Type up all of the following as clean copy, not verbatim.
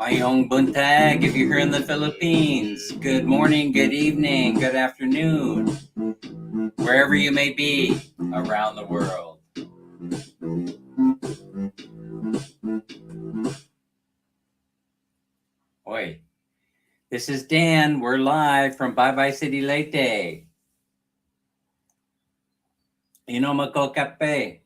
Mayong buntag if you're here in the Philippines. Good morning, good evening, good afternoon, wherever you may be around the world. Oi, this is Dan. We're live from Bye Bye City Leyte. Inomako Kape.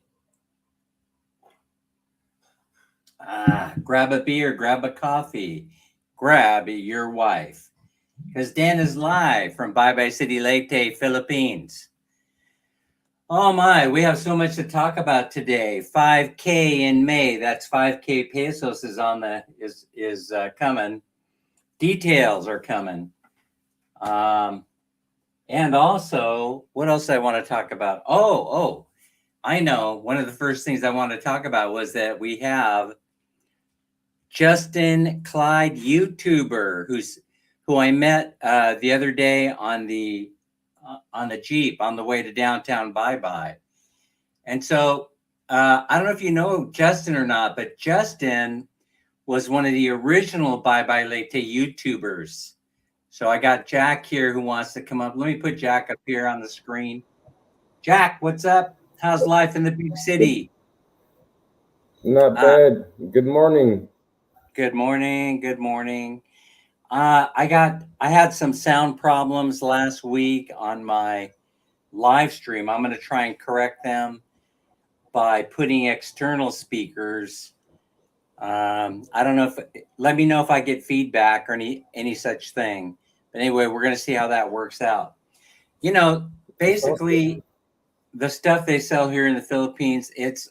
Grab a beer, grab a coffee, grab your wife. Because Dan is live from Bye Bye City Leyte, Philippines. Oh my, we have so much to talk about today. 5K in May. That's 5K pesos is on the is coming. Details are coming. And also, what else I want to talk about? Oh, I know. One of the first things I want to talk about was that we have Justin Clyde, YouTuber, who I met the other day on the Jeep on the way to downtown Bye Bye. And so I don't know if you know Justin or not, but Justin was one of the original Bye Bye Leyte YouTubers. So I got Jack here who wants to come up. Let me put Jack up here on the screen. Jack, what's up? How's life in the big city? Not bad. Good morning. Good morning. Good morning. I had some sound problems last week on my live stream. I'm going to try and correct them by putting external speakers. I don't know let me know if I get feedback or any such thing. But anyway, we're going to see how that works out. You know, basically the stuff they sell here in the Philippines, it's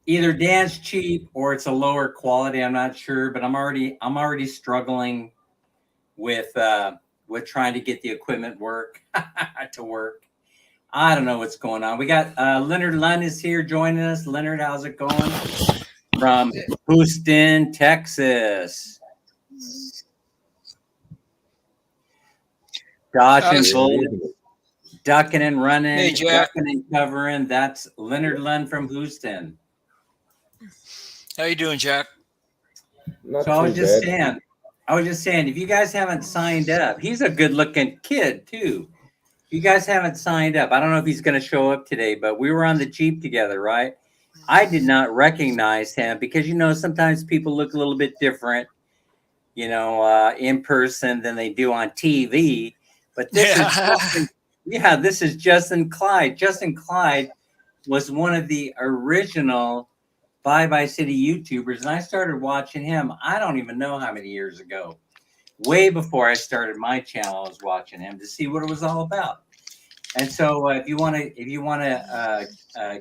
either Dan's cheap or it's a lower quality. I'm not sure, but I'm already struggling with trying to get the equipment to work. I don't know what's going on. We got Leonard Lunn is here joining us. Leonard, how's it going? From Houston, Texas. Josh and Bull, ducking and running, hey, Jack. ducking and covering. That's Leonard Lunn from Houston. How you doing, Jack? Not So I was too just bad. saying, if you guys haven't signed up, he's a good-looking kid too. If you guys haven't signed up, I don't know if he's going to show up today, but we were on the Jeep together, right? I did not recognize him because, sometimes people look a little bit different, in person than they do on TV. But this is Justin Clyde. Justin Clyde was one of the original Bye Bye City YouTubers, and I started watching him. I don't even know how many years ago. Way before I started my channel, I was watching him to see what it was all about. And so, if you want to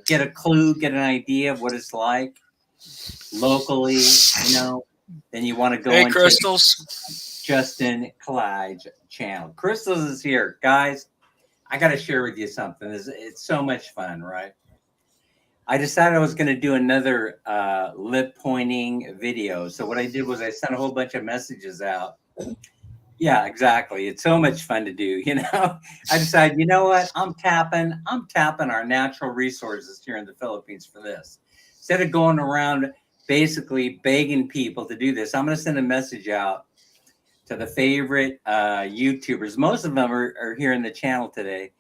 get a clue, get an idea of what it's like locally, then you want to go into Crystals. Justin Clyde's channel. Crystals is here, guys. I got to share with you something. It's so much fun, right? I decided I was going to do another lip pointing video. So what I did was I sent a whole bunch of messages out. Yeah, exactly. It's so much fun to do. I decided, you know what? I'm tapping our natural resources here in the Philippines for this. Instead of going around basically begging people to do this, I'm going to send a message out to the favorite YouTubers. Most of them are here in the channel today.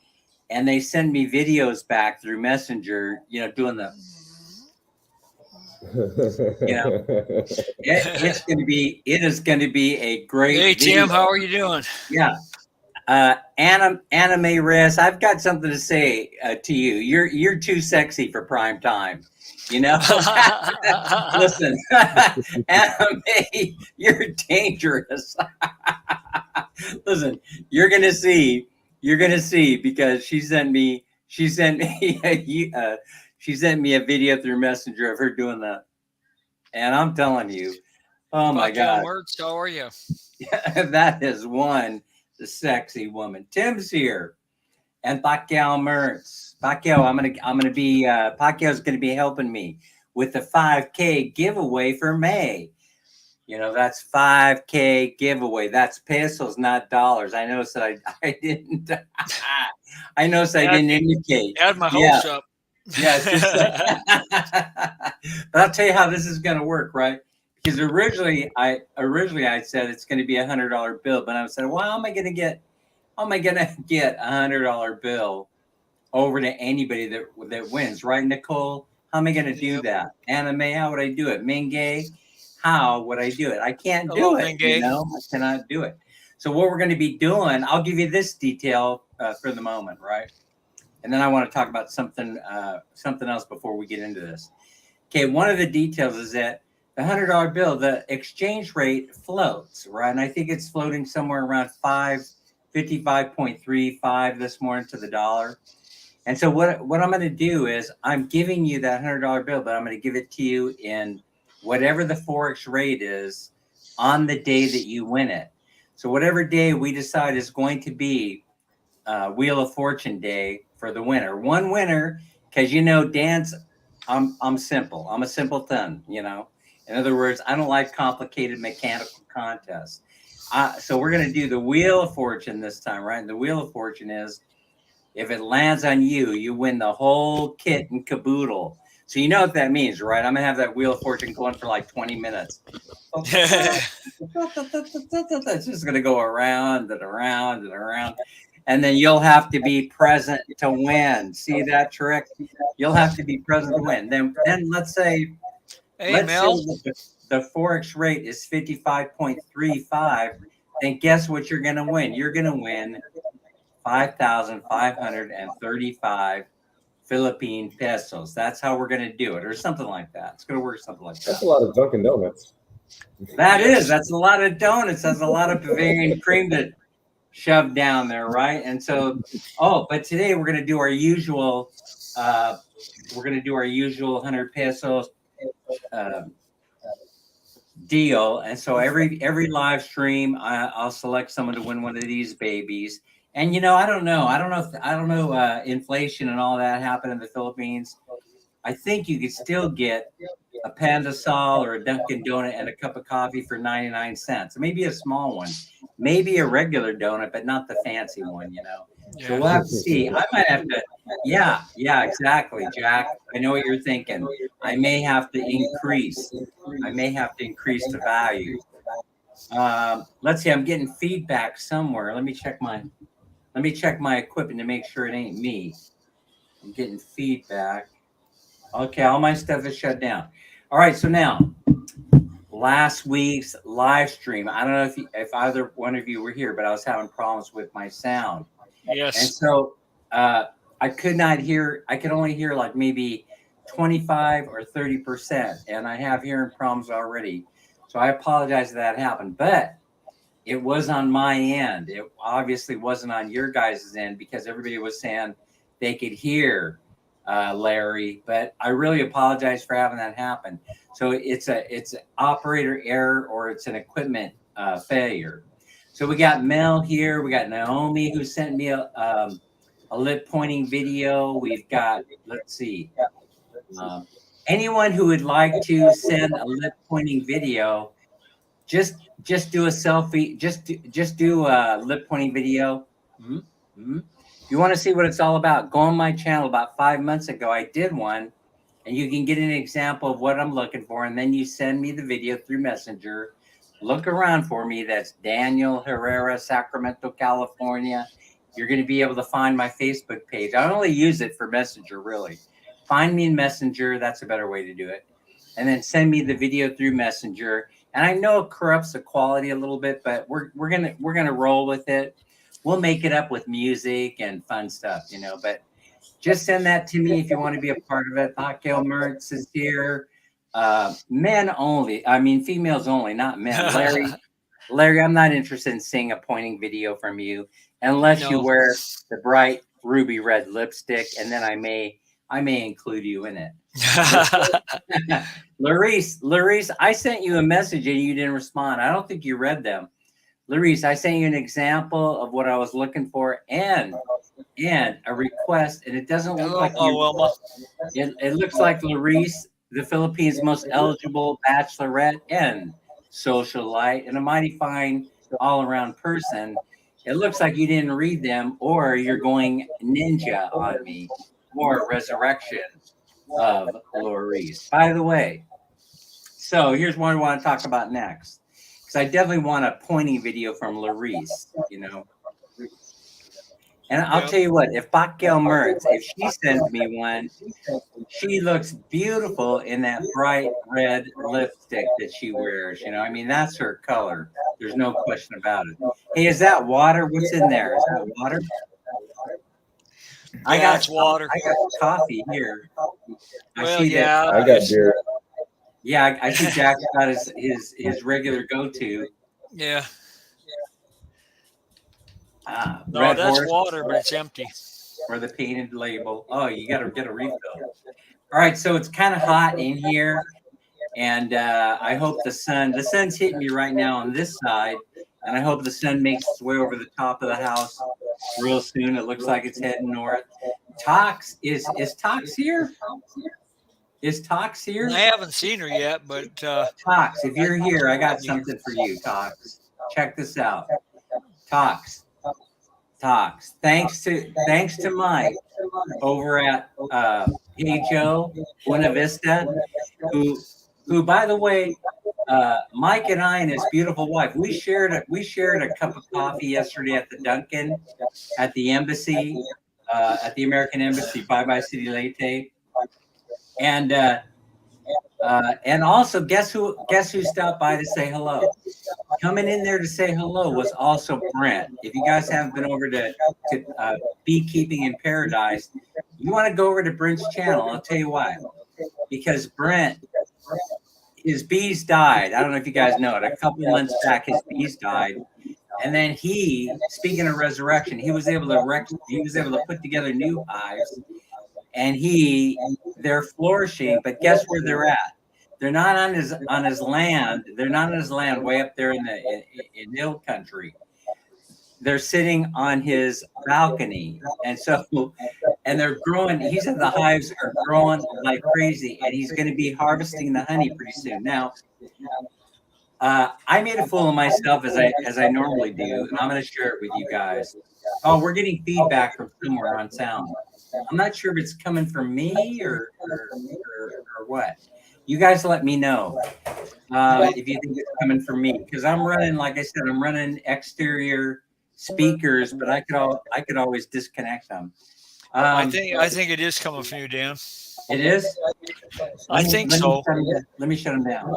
And they send me videos back through Messenger, doing the, it is going to be a great Hey, video. Tim, how are you doing? Yeah. Anime Res, I've got something to say to you. You're too sexy for prime time. Listen, Anime, you're dangerous. Listen, you're gonna see because she sent me a video through Messenger of her doing that, and I'm telling you, oh my God, Mertz, how are you? that is one sexy woman. Tim's here, and Pacquiao Mertz. Pacquiao, Pacquiao's gonna be helping me with the 5K giveaway for May. That's 5K giveaway. That's pesos, not dollars. I noticed that I didn't. I noticed I didn't indicate. Add my hopes up. Yeah, but I'll tell you how this is going to work, right? because originally I said it's going to be $100 bill, but I said, well, how am I going to get $100 bill over to anybody that wins, right, Nicole? How am I going to do that? Anna May, how would I do it? Mingay, how would I do it? I can't Hello, do it. Mingay. I cannot do it. So what we're going to be doing, I'll give you this detail for the moment, right? And then I want to talk about something else before we get into this. Okay, one of the details is that the $100 bill, the exchange rate floats, right? And I think it's floating somewhere around 55.35 this morning to the dollar. And so what I'm going to do is I'm giving you that $100 bill, but I'm going to give it to you in whatever the Forex rate is on the day that you win it. So whatever day we decide is going to be Wheel of Fortune day for the winner. One winner, because Dan's, I'm simple. I'm a simpleton, In other words, I don't like complicated mechanical contests. So we're going to do the Wheel of Fortune this time, right? And the Wheel of Fortune is, if it lands on you, you win the whole kit and caboodle. So you know what that means, right? I'm going to have that Wheel of Fortune going for like 20 minutes. It's just going to go around and around and around. And then you'll have to be present to win. See that trick? You'll have to be present to win. Then let's say, Hey, Mel. say the Forex rate is 55.35. Then guess what you're going to win? You're going to win 5,535 Philippine pesos. That's how we're going to do it, or something like that. It's going to work something like that. That's a lot of Dunkin' Donuts. That's a lot of donuts. That's a lot of Bavarian cream to shove down there, right? And so, but today we're going to do our usual. We're going to do our usual 100 pesos deal. And so every live stream, I'll select someone to win one of these babies. And I don't know inflation and all that happened in the Philippines. I think you could still get a Pandasal or a Dunkin' Donut and a cup of coffee for 99 cents. Maybe a small one, maybe a regular donut, but not the fancy one, Yeah. So we'll have to see. I might have to. Yeah, exactly, Jack. I know what you're thinking. I may have to increase the value. Let's see. I'm getting feedback somewhere. Let me check my equipment to make sure it ain't me. I'm getting feedback. Okay, all my stuff is shut down. All right, so now last week's live stream. I don't know if either one of you were here, but I was having problems with my sound. Yes. And so I could not hear. I could only hear like maybe 25 or 30%, and I have hearing problems already. So I apologize that happened, but it was on my end. It obviously wasn't on your guys' end because everybody was saying they could hear Larry, but I really apologize for having that happen. So it's an operator error or it's an equipment failure. So we got Mel here. We got Naomi who sent me a lip pointing video. We've got, let's see, anyone who would like to send a lip pointing video, just do a selfie. Just do a lip pointing video. If you want to see what it's all about, go on my channel. About 5 months ago, I did one, and you can get an example of what I'm looking for, and then you send me the video through Messenger. Look around for me. That's Daniel Herrera, Sacramento, California. You're going to be able to find my Facebook page. I only use it for Messenger, really. Find me in Messenger. That's a better way to do it. And then send me the video through Messenger. And I know it corrupts the quality a little bit, but we're gonna roll with it. We'll make it up with music and fun stuff, But just send that to me if you want to be a part of it. Raquel Mertz is here. Men only. I mean, females only, not men. Larry, I'm not interested in seeing a pointing video from you unless you wear the bright ruby red lipstick, and then I may include you in it. Larice, I sent you a message and you didn't respond. I don't think you read them. Larice, I sent you an example of what I was looking for and a request, and it doesn't look like Wilma. It looks like Larice, the Philippines' most eligible bachelorette and socialite, and a mighty fine all-around person. It looks like you didn't read them, or you're going ninja on me, or resurrection of Larice. By the way, So here's what I want to talk about next, because I definitely want a pointing video from Larice, And I'll tell you what, if Bakel Mertz, if she sends me one, she looks beautiful in that bright red lipstick that she wears. I mean, that's her color. There's no question about it. Hey, is that water? What's in there? Is that water? Yeah, it's water. I got coffee here. Well, I see yeah, I got beer. Yeah, I see Jack's got his regular go-to. Yeah. No, Red that's Horse water, but it's empty. or the painted label. Oh, you got to get a refill. All right, so it's kind of hot in here, and I hope the sun's hitting me right now on this side, and I hope the sun makes its way over the top of the house real soon. It looks like it's heading north. Tox is Tox here? Is Tox here? I haven't seen her yet, but Tox, if you're here, I got something for you, Tox. Check this out. Tox. Thanks to Mike over at HO Buena Vista, who by the way, Mike and I and his beautiful wife, we shared a cup of coffee yesterday at the Dunkin' at the embassy, at the American Embassy, Bye Bye City Leyte. And also, guess who stopped by to say hello? Coming in there to say hello was also Brent. If you guys haven't been over to Beekeeping in Paradise, you want to go over to Brent's channel. I'll tell you why. Because Brent, his bees died. I don't know if you guys know it. A couple months back, his bees died. And then speaking of resurrection, he was able to put together new hives. And they're flourishing, but guess where they're at? They're not on his land. They're not on his land way up there in hill country. They're sitting on his balcony, and they're growing. He said the hives are growing like crazy, and he's going to be harvesting the honey pretty soon. Now, I made a fool of myself as I normally do, and I'm going to share it with you guys. Oh, we're getting feedback from somewhere on sound. I'm not sure if it's coming from me or what. You guys let me know if you think it's coming from me, because I'm running, like I said, I'm running exterior speakers, but I could always disconnect them. I think it is coming from you, Dan. It is. I think so. Let me shut them down.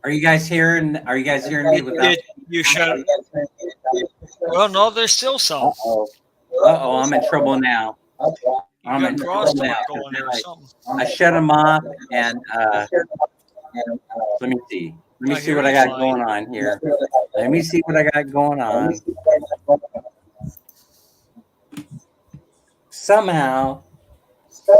Are you guys hearing me without? You shut it. Well, no, there's still some. Uh-oh, I'm in trouble now. I'm in trouble now. I shut them off, and let me see. Let me see what I got going on here. Let me see what I got going on. Somehow,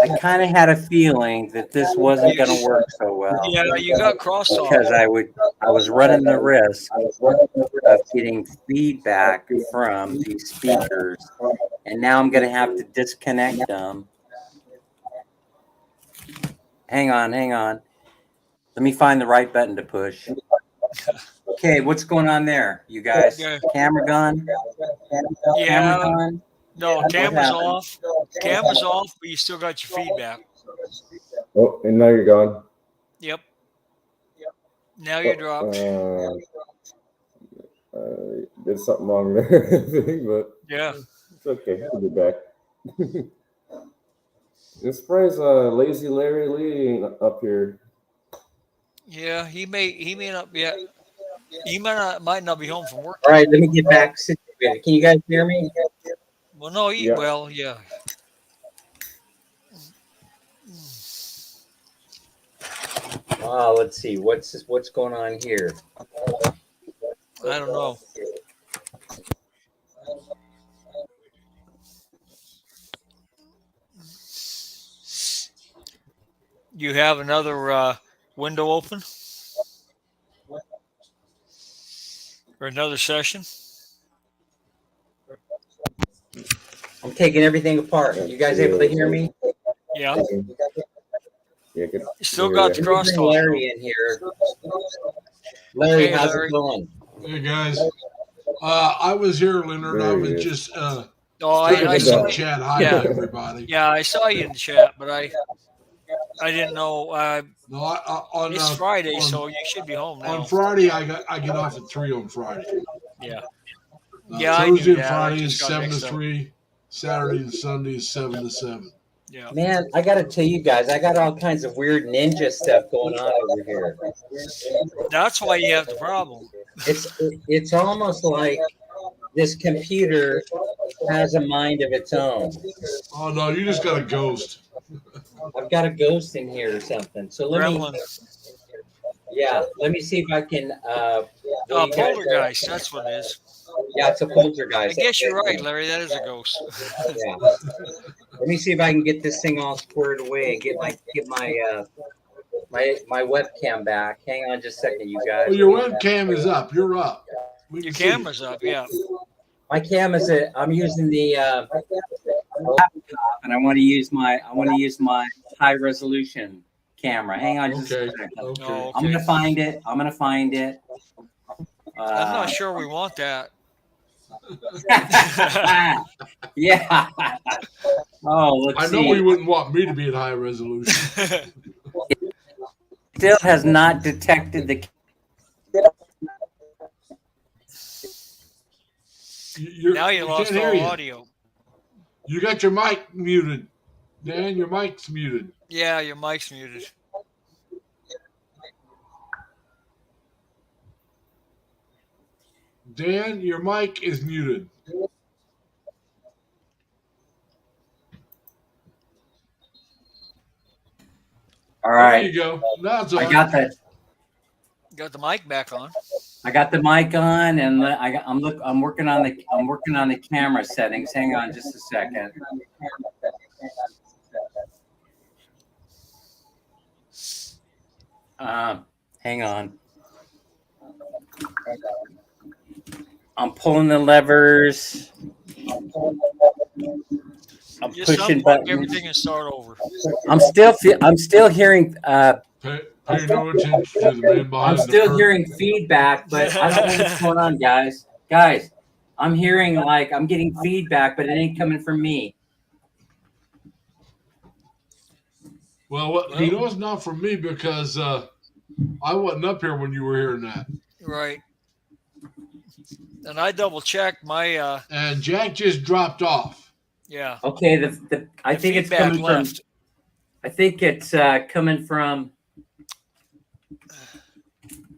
I kind of had a feeling that this wasn't going to work so well. Yeah, you got crossed off. Because I was running the risk of getting feedback from these speakers, and now I'm going to have to disconnect them. Hang on. Let me find the right button to push. Okay, what's going on there, you guys? Camera gone? Yeah. Camera gone? No, camera's off. Camera's off, but you still got your feedback. Oh, and now you're gone. Yep. Now you're dropped. Did something wrong there, but Yeah. it's okay. I'll be back. I'm surprised Lazy Larry Lee ain't up here. Yeah, he may not be. He might not be home from work. All right, let me get back situated. Can you guys hear me? Well, no, yeah. Let's see. What's going on here? I don't know. You have another window open? Or another session? I'm taking everything apart. You guys able to hear me? Yeah. Yeah, You still got the crosstalk. Larry in here. Larry, Hey, how's Larry. it going? Hey guys, I was here, Leonard. I was just I saw in you. chat. Hi Yeah. to everybody. Yeah, I saw you in the chat, but I didn't know. No, on It's Friday, on so you should be home now. on Friday I get off at 3 on Friday. Yeah. Yeah, I knew Thursday and that. I Friday just is got 7 to mixed up. 3. Saturday and Sunday is 7 to 7. Yeah. Man, I got to tell you guys, I got all kinds of weird ninja stuff going on over here. That's why you have the problem. It's almost like this computer has a mind of its own. Oh no, you just got a ghost. I've got a ghost in here or something. So let me, Gremlin. let me see if I can. What do you guys Poltergeist. That's what it is. Yeah, it's a I poltergeist. guess you're right, Larry. That is a ghost. Yeah. Let me see if I can get this thing all squared away and get my webcam back. Hang on just a second, you guys. Well, your webcam is up. You're up. We Your can see camera's up. Yeah. My cam is I'm using the laptop, and I want to use my high resolution camera. Hang on just a second. Okay. Oh, I'm gonna find it. I'm not sure we want that. Yeah. Oh, let's I see. know we wouldn't want me to be at high resolution. Still has not detected the. Now you lost can't hear all you. audio. You got your mic muted. Dan, your mic's muted. Yeah, your mic's muted. Dan, your mic is muted. All right. There you go. Now it's on. I got that. Got the mic back on. I got the mic on, and I'm working on the camera settings. Hang on just a second. Hang on. I'm pulling the levers. I'm Just pushing unplug buttons. everything and start over. I'm still hearing. Pay no attention to the man behind I'm the still curtain. hearing feedback, but I don't know what's going on, guys. Guys, I'm hearing I'm getting feedback, but it ain't coming from me. Well, it's not from me because I wasn't up here when you were hearing that. Right. And I double checked my. And Jack just dropped off. Yeah. Okay, I think it's coming from. I think it's coming from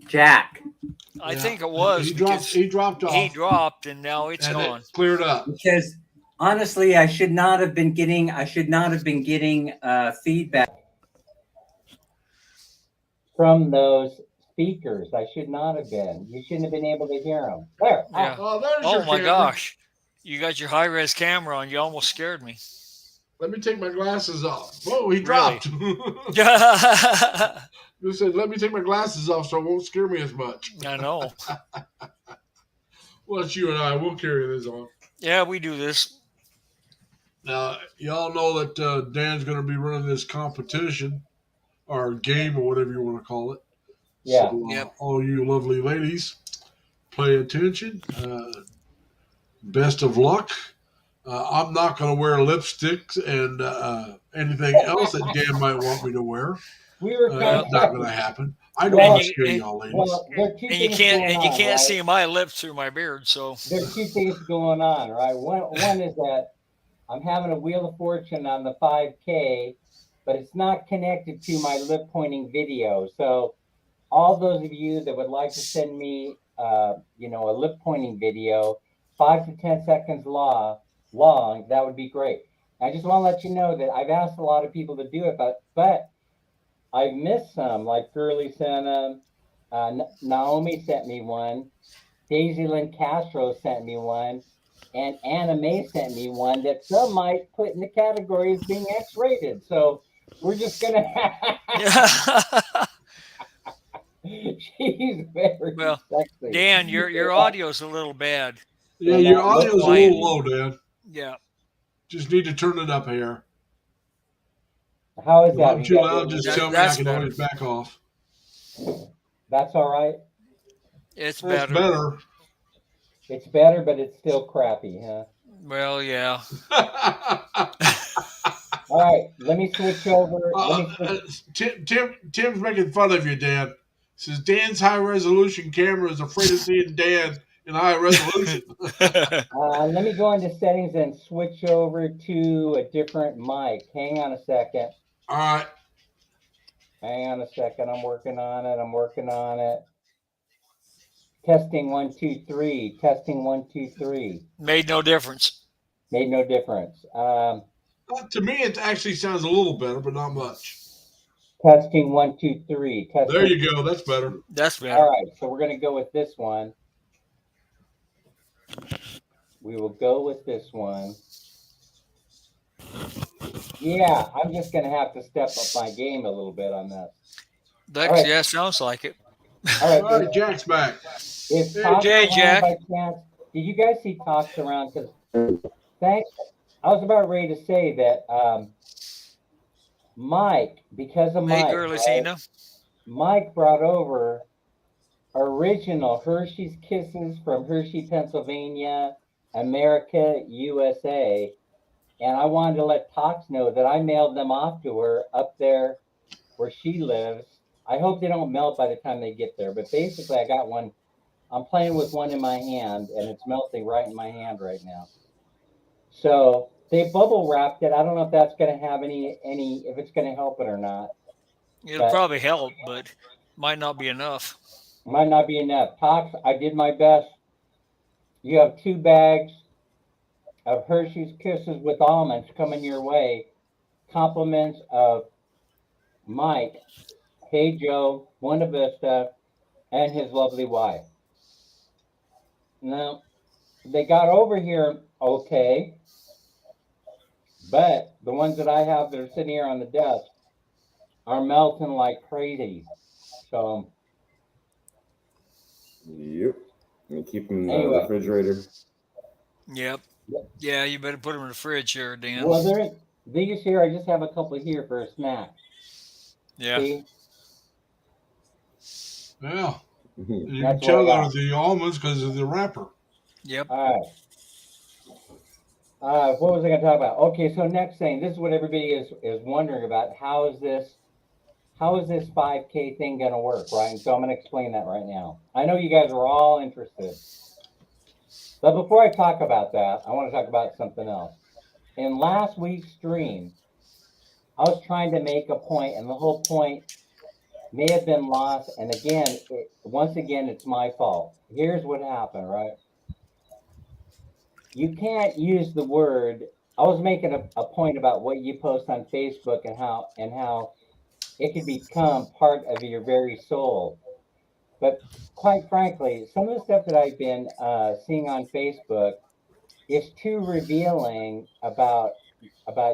Jack. I think it was. He dropped off. He dropped, and now it's and gone. it cleared up. Because honestly, I should not have been getting feedback from those speakers. I should not have been. You shouldn't have been able to hear them. There. Yeah. Oh, there's Oh your my camera. gosh. You got your high res camera on. You almost scared me. Let me take my glasses off. Whoa, he dropped. You said, let me take my glasses off so it won't scare me as much. I know. Well, it's you and I. We'll carry this on. Yeah, we do this. Now, y'all know that Dan's going to be running this competition or game or whatever you want to call it. Yeah. So, Yep. all you lovely ladies, pay attention. Best of luck. I'm not going to wear lipsticks and anything else that Dan might want me to wear. We were That's not going to happen. I don't Well, want to scare y'all ladies. Well, there are two And you things can't going on, right? see my lips through my beard, so There's two things going on, right? One is that I'm having a Wheel of Fortune on the 5K, but it's not connected to my lip pointing video. So all those of you that would like to send me, a lip pointing video, 5 to 10 seconds long, that would be great. I just want to let you know that I've asked a lot of people to do it, but I've missed some, like Curly sent them, Naomi sent me one, Daisy Lynn Castro sent me one, and Anna May sent me one that some might put in the category of being X-rated. So we're just going to... She's very sexy. Dan, your audio's a little bad. Yeah, your audio's a little low, Dan. Yeah. Just need to turn it up here. How is that? If I'm too loud, just tell me I can always back off. That's all right? It's better. It's better, but it's still crappy, huh? Well, yeah. All right, let me switch over. Let Uh, me switch. Tim's making fun of you, Dan. Says Dan's high resolution camera is afraid of seeing Dan in high resolution. Let me go into settings and switch over to a different mic. Hang on a second. All right. Hang on a second. I'm working on it. I'm working on it. Testing 1 2 3. Testing 1 2 3. Made no difference. Made no difference. To me, it actually sounds a little better, but not much. Testing 1 2 3. There Testing. you go. That's better. That's better. All right, so we're going to go with this one. We will go with this one. Yeah, I'm just going to have to step up my game a little bit on this. That, right. Yeah, sounds like it. All All right, Jack's back. Is Hey, Tox Jay, around Jack. by chance? Did you guys see Tox around? Because I was about ready to say that Mike, because of Hey, Mike, girly right? Cena. Mike brought over original Hershey's Kisses from Hershey, Pennsylvania, America, USA. And I wanted to let Tox know that I mailed them off to her up there where she lives. I hope they don't melt by the time they get there. But basically, I got one. I'm playing with one in my hand, and it's melting right in my hand right now. So they bubble wrapped it. I don't know if that's going to have any if it's going to help it or not. It'll But probably help, but might not be enough. might not be enough. Tox, I did my best. You have 2 bags of Hershey's Kisses with almonds coming your way. Compliments of Mike, Hey Joe, Buena Vista, and his lovely wife. Now, they got over here okay, but the ones that I have that are sitting here on the desk are melting like crazy. So, Yep. And keep them in the anyway. refrigerator. Yep. Yeah, you better put them in the fridge here, Dan. Well, these here, I just have a couple here for a snack. Yeah. See? Yeah. You That's can tell what I they're the almonds because of the wrapper. Yep. All right. What was I going to talk about? Okay, so next thing, this is what everybody is wondering about. How is this 5K thing going to work, right? And so I'm going to explain that right now. I know you guys are all interested. But before I talk about that, I want to talk about something else. In last week's stream, I was trying to make a point, and the whole point may have been lost. And again, once again, it's my fault. Here's what happened, right? You can't use the word. I was making a point about what you post on Facebook and how it can become part of your very soul. But quite frankly, some of the stuff that I've been seeing on Facebook is too revealing about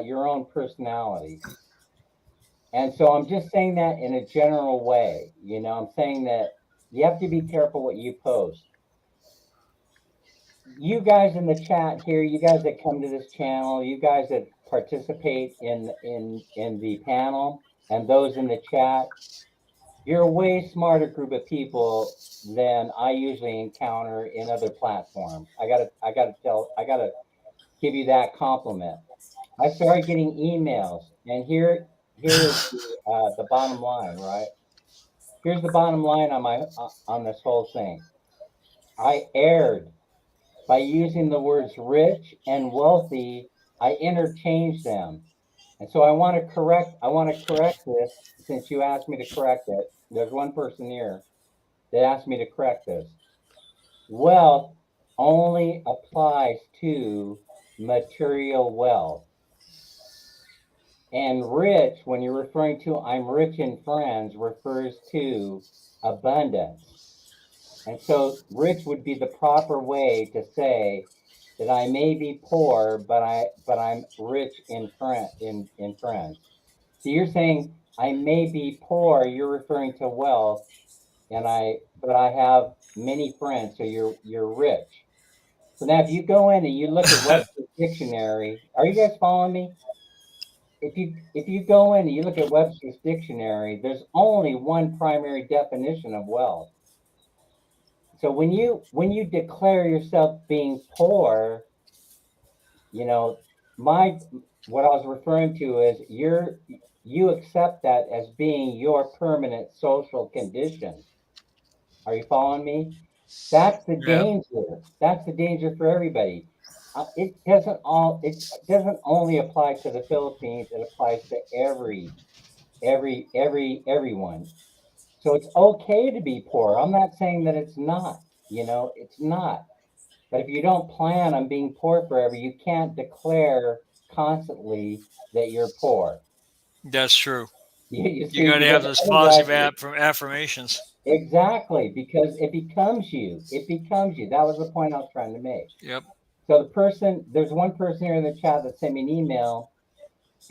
your own personality. And so I'm just saying that in a general way. I'm saying that you have to be careful what you post. You guys in the chat here, you guys that come to this channel, you guys that participate in the panel, and those in the chat, you're a way smarter group of people than I usually encounter in other platforms. I gotta give you that compliment. I started getting emails, and here is the bottom line, right? Here's the bottom line on this whole thing. I erred by using the words rich and wealthy. I interchanged them, and so I want to correct this. Since you asked me to correct it, there's one person here that asked me to correct this. Wealth only applies to material wealth. And rich, when you're referring to I'm rich in friends, refers to abundance. And so rich would be the proper way to say that I may be poor, but I'm rich in friends. So you're saying I may be poor, you're referring to wealth, but I have many friends, so you're rich. So now if you go in and you look at Webster's dictionary, are you guys following me? If you go in and you look at Webster's dictionary, there's only one primary definition of wealth. So when you declare yourself being poor, my what I was referring to is you accept that as being your permanent social condition. Are you following me? That's the Yeah, danger. That's the danger for everybody. It doesn't only apply to the Philippines. It applies to everyone. So it's okay to be poor. I'm not saying that it's not. It's not. But if you don't plan on being poor forever, you can't declare constantly that you're poor. that's true. You You see, got to because have those otherwise, positive affirmations. exactly, because it becomes you. It becomes you. That was the point I was trying to make. Yep. So there's one person here in the chat that sent me an email,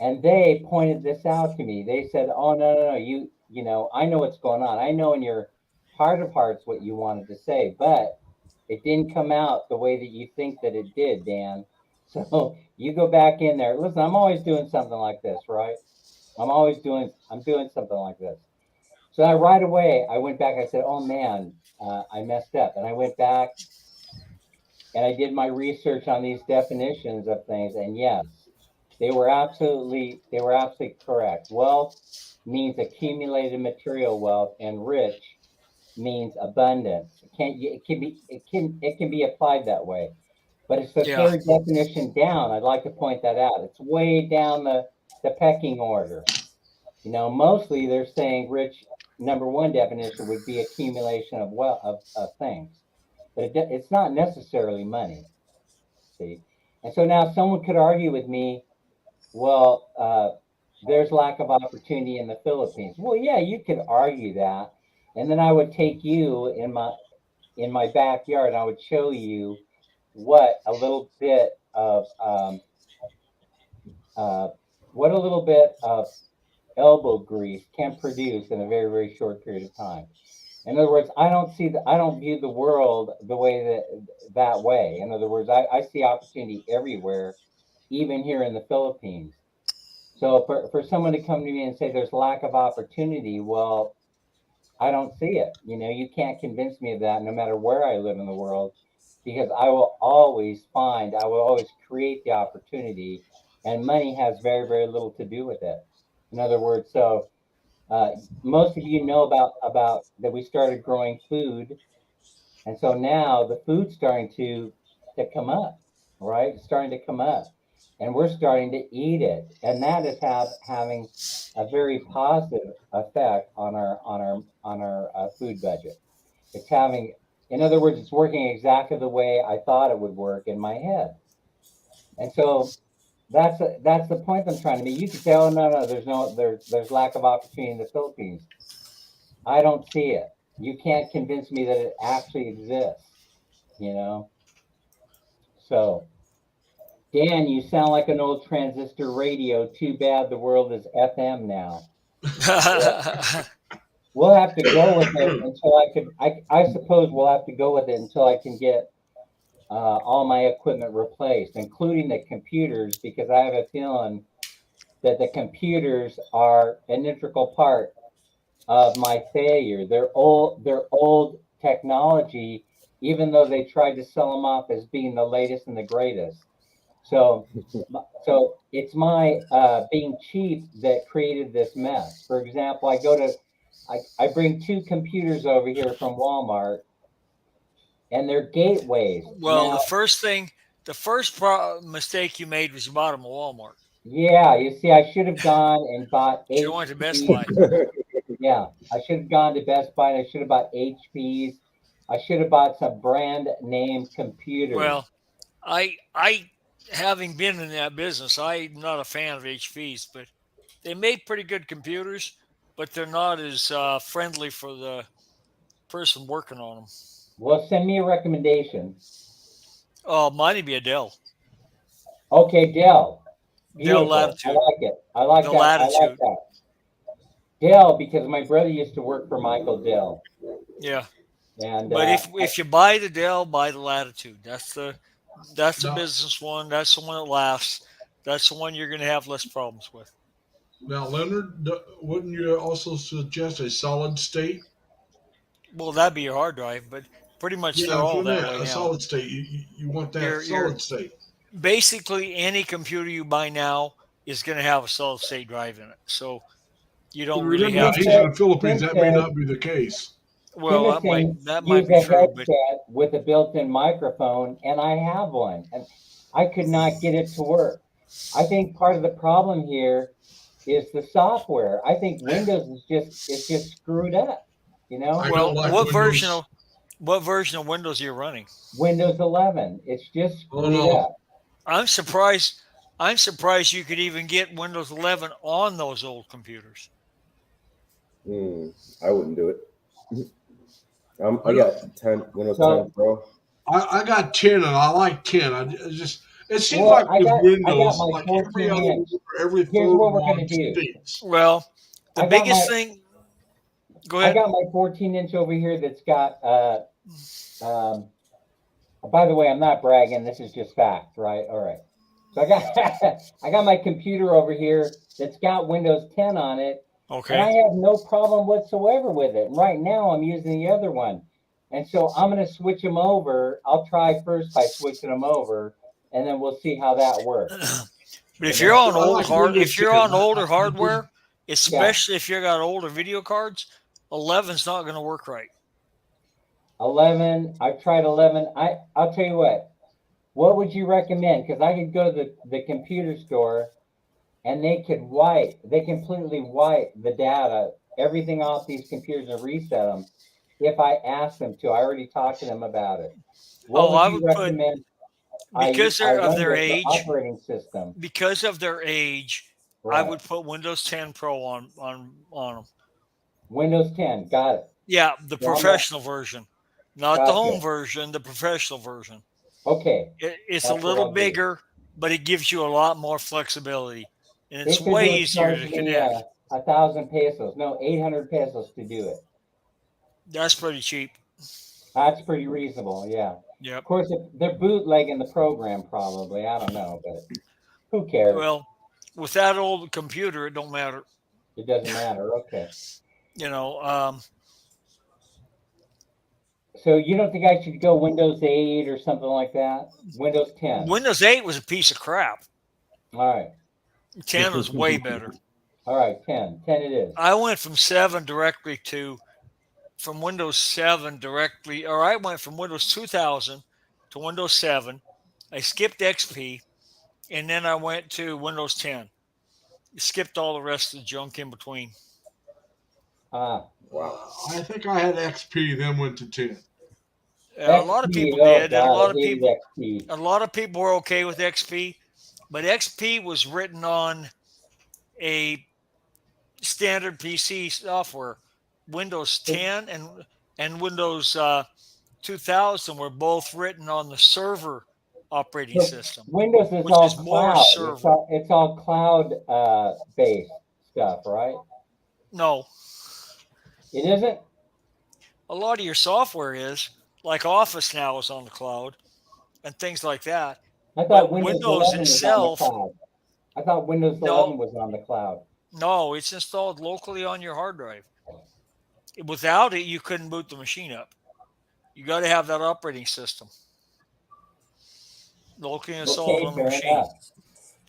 and they pointed this out to me. They said, "Oh, no, I know what's going on. I know in your heart of hearts what you wanted to say, but it didn't come out the way that you think that it did, Dan. So you go back in there. Listen, I'm always doing something like this, right? I'm doing something like this. So right away, I went back. I said, "Oh man, I messed up." And I went back and I did my research on these definitions of things. And yes, they were absolutely correct. Wealth means accumulated material wealth, and rich means abundance. It can be applied that way. But it's the Yeah. third definition down. I'd like to point that out. It's way down the pecking order. Mostly they're saying rich, number one definition would be accumulation of wealth of things, but it's not necessarily money. See, and so now someone could argue with me, well, there's lack of opportunity in the Philippines. Well, yeah, you could argue that, and then I would take you in my backyard and I would show you what a little bit of uh, what a little bit of elbow grease can produce in a very, very short period of time. In other words, I don't view the world the way that way. In other words, I see opportunity everywhere, even here in the Philippines. So for someone to come to me and say there's lack of opportunity, well, I don't see it. You can't convince me of that no matter where I live in the world, because I will always create the opportunity, and money has very, very little to do with it. In other words, so uh, most of you know about that we started growing food, and so now the food's starting to come up, right? It's starting to come up, and we're starting to eat it, and that is having a very positive effect on our food budget. It's having, in other words, it's working exactly the way I thought it would work in my head, and so that's the point I'm trying to make. You could say, "Oh no, there's lack of opportunity in the Philippines." I don't see it. You can't convince me that it actually exists, you know? So, Dan, you sound like an old transistor radio. Too bad the world is FM now. We'll, we'll have to go with it until I suppose we'll have to go with it until I can get all my equipment replaced, including the computers, because I have a feeling that the computers are an integral part of my failure. They're old technology, even though they tried to sell them off as being the latest and the greatest. So, so it's my being cheap that created this mess. For example, I bring two computers over here from Walmart, and they're gateways. Well, Now, the first mistake you made was you bought them at Walmart. yeah, you see, I should have gone and bought Should have went to Best HP. Buy. Yeah, I should have gone to Best Buy. And I should have bought HPs. I should have bought some brand name computers. Well, I having been in that business, I'm not a fan of HPs, but they make pretty good computers, but they're not as friendly for the person working on them. Well, send me a recommendation. Oh, mine'd be a Dell, Okay, Dell. Dell Beautiful. I Latitude, like it. I like the that. I like Latitude. that. Dell, because my brother used to work for Michael Dell. Yeah, And but if you buy the Dell, buy the Latitude. That's the Now, business one. That's the one that lasts. That's the one you're going to have less problems with. now, Leonard, wouldn't you also suggest a solid state? Well, that'd be your hard drive, but pretty much Yeah, they're that's all what I that meant. way A now. solid state. You want that You're solid state. basically any computer you buy now is going to have a solid state drive in it. So you don't But really remember, have Tim he's to. in the Philippines. Tim That may said not be the case. Well, Timothy that might use be a true, but headset with a built-in microphone, and I have one, and I could not get it to work. I think part of the problem here is the software. I think Windows is just screwed up. You know, I don't well, like Windows. what version of Windows are you running? Windows 11, it's just Oh screwed no. up. I'm surprised. I'm surprised you could even get Windows 11 on those old computers. I wouldn't do it. I I, don't, got 10 Windows 10 So, Pro. I got 10 and I like 10. It seems well, like with I got Windows, my like every 14 other inch. one or every Here's third what we're gonna one do. stinks. Well, the I got biggest my thing. Go I ahead. got my 14-inch over here that's got um by the way, I'm not bragging, this is just fact, right? All right. So I got I got my computer over here that's got Windows 10 on it, and I Okay. have no problem whatsoever with it. And right now I'm using the other one. And so I'm gonna switch them over. I'll try first by switching them over, and then we'll see how that works. But if And you're then on I like Windows if 10. you're on older I just, hardware, yeah, especially if you got older video cards, 11's not going to work right. 11. I've tried 11. I'll tell you what. What would you recommend? Because I could go to the computer store and they completely wipe the data, everything off these computers and reset them if I ask them to. I already talked to them about it. What Oh, would I you would put recommend because I they're of run their with the age. operating system? Because of their age, I Right. would put Windows 10 Pro on them. Windows 10. Got it. Yeah, the So I'm gonna, professional version, not the home gotcha. version. The professional version. Okay. It's a That's what little I'll do. bigger, but it gives you a lot more flexibility, and They it's said way they would easier charge to me connect. 1,000 pesos. No, 800 pesos to do it. That's pretty cheap. That's pretty reasonable. Yeah. Of Yep. course, they're bootlegging the program, probably. I don't know, but who cares? Well, with that old computer, it don't matter. It doesn't matter. Okay. You know, So you don't think I should go Windows 8 or something like that? Windows 10. Windows 8 was a piece of crap. All right. 10 was way better. All right. 10. 10 it is. I went from Windows 7 directly, or I went from Windows 2000 to Windows 7. I skipped XP, and then I went to Windows 10. Skipped all the rest of the junk in between. Ah, Wow. I think I had XP, then went to 10. A lot of XP. people Oh, did, and God. I hated XP. a lot of people were okay with XP, but XP was written on a standard PC software. Windows 10 and Windows 2000 were both written on the server operating So system, Windows is which all is more cloud. server. It's all cloud based stuff, right? No, It isn't? a lot of your software is like Office now is on the cloud and things like that. I thought But Windows Windows 11 was on the itself, cloud. I thought Windows no, 11 was on the cloud. no, it's installed locally on your hard drive. Without it, you couldn't boot the machine up. You got to have that operating system locally installed Okay, on the fair machine. enough.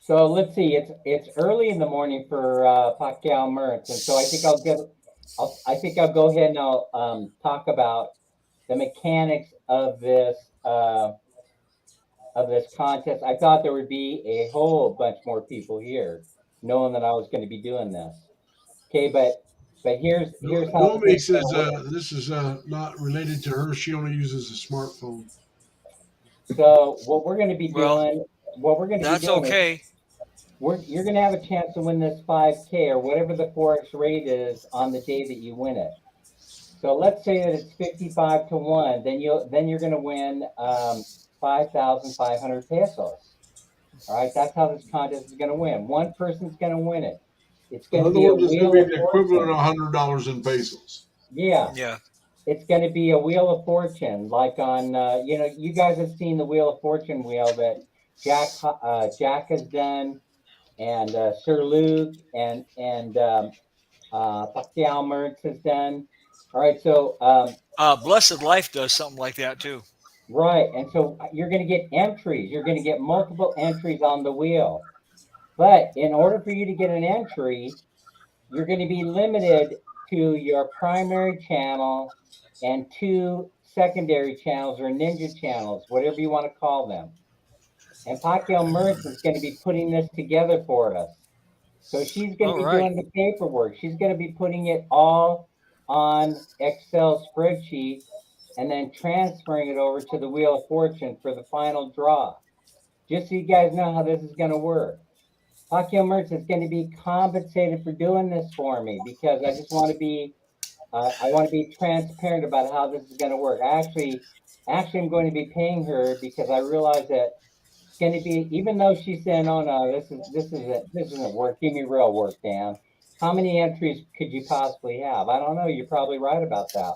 So let's see. It's early in the morning for Pacquiao Mertz, and so I think I'll go ahead and I'll talk about the mechanics of this contest. I thought there would be a whole bunch more people here, knowing that I was going to be doing this. Okay, but here's how the Nomi thing's going says to work. this is not related to her. She only uses a smartphone. So what we're going to be Well, doing, what we're going to be that's doing is okay. you're going to have a chance to win this 5K or whatever the forex rate is on the day that you win it. So let's say that it's 55 to 1, then you're going to win 5,500 pesos. All right, that's how this contest is going to win. One person's going to win it. It's In going to other be a words, it's going wheel to be of the equivalent fortune. of $100 in pesos. Yeah, Yeah. it's going to be a wheel of fortune, like on you guys have seen the wheel of fortune wheel that Jack has done, and Sir Luke and Pacquiao Mertz has done. All right, so Blessed Life does something like that too. right, and so you're going to get entries. You're going to get multiple entries on the wheel. But in order for you to get an entry, you're going to be limited to your primary channel and 2 secondary channels or ninja channels, whatever you want to call them. And Pacquiao Mertz is going to be putting this together for us. So she's going to All be right. doing the paperwork. She's going to be putting it all on Excel spreadsheet and then transferring it over to the Wheel of Fortune for the final draw. Just so you guys know how this is going to work. Pacquiao Mertz is going to be compensated for doing this for me because I just want to be I want to be transparent about how this is going to work. Actually, I'm going to be paying her because I realize that it's going to be, even though she's saying, "Oh no, this isn't work. Give me real work, Dan." How many entries could you possibly have? I don't know. You're probably right about that.